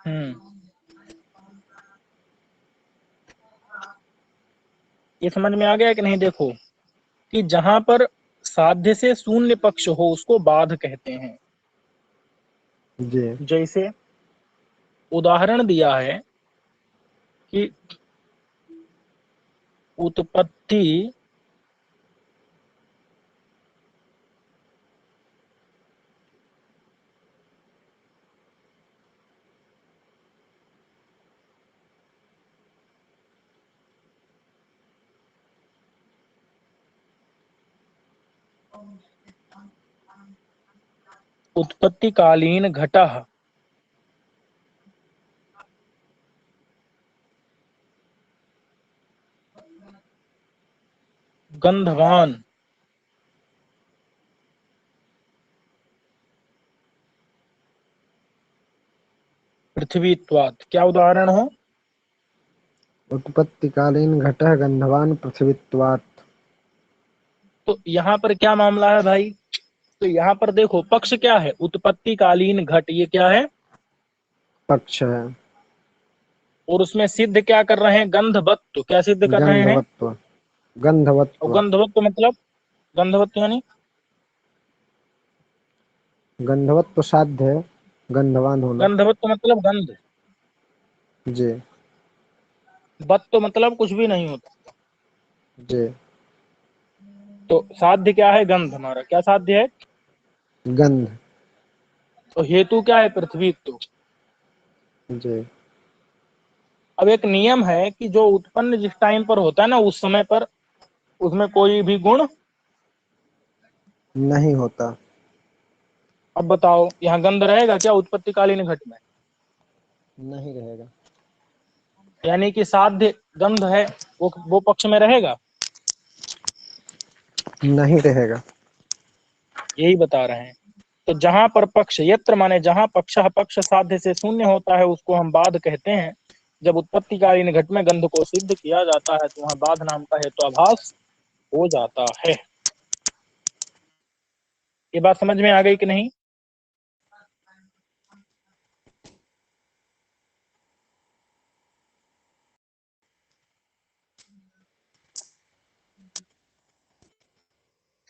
हम्म। ये समझ में आ गया कि नहीं? देखो कि जहां पर साध्य से शून्य पक्ष हो उसको बाध कहते हैं। जी जैसे उदाहरण दिया है कि उत्पत्ति उत्पत्ति कालीन घटः गंधवान पृथ्वीत्वात्। क्या उदाहरण हो? उत्पत्तिकालीन घटः गंधवान पृथ्वीत्वात्। तो यहाँ पर क्या मामला है भाई? तो यहाँ पर देखो, पक्ष क्या है? उत्पत्ति कालीन घट, ये क्या है? पक्ष है। और उसमें सिद्ध क्या कर रहे हैं? गंधवत्व। क्या सिद्ध कर रहे हैं? गंधवत्व। और गंधवत्व। गंधवत्व मतलब? गंधवत्व यानी गंधवत्व साध्य है, गंधवान होना। गंधवत्व मतलब गंध। जी वत्व मतलब कुछ भी नहीं होता। जी तो साध्य क्या है? गंध। हमारा क्या साध्य है? गंध। तो हेतु क्या है? पृथ्वीत्व। जी अब एक नियम है कि जो उत्पन्न जिस टाइम पर होता है ना, उस समय पर उसमें कोई भी गुण नहीं होता। अब बताओ यहाँ गंध रहेगा क्या उत्पत्तिकालीन घट में? नहीं रहेगा। यानी कि साध्य गंध है, वो पक्ष में रहेगा? नहीं रहेगा। यही बता रहे हैं। तो जहां पर पक्ष, यत्र माने जहां पक्ष पक्ष साध्य से शून्य होता है उसको हम बाध कहते हैं। जब उत्पत्तिकालीन घट में गंध को सिद्ध किया जाता है तो वहां बाध नाम का हेत्वाभास हो जाता है। ये बात समझ में आ गई कि नहीं?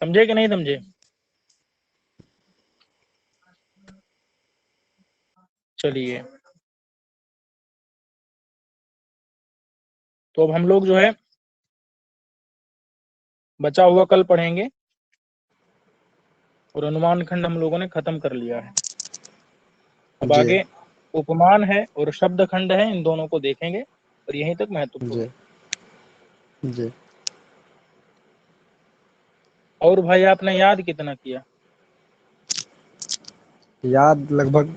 समझे कि नहीं समझे? चलिए, तो अब हम लोग जो है बचा हुआ कल पढ़ेंगे, और अनुमान खंड हम लोगों ने खत्म कर लिया है। अब जी आगे उपमान है और शब्द खंड है, इन दोनों को देखेंगे और यहीं तक महत्वपूर्ण जी है। जी। और भाई आपने याद कितना किया? याद लगभग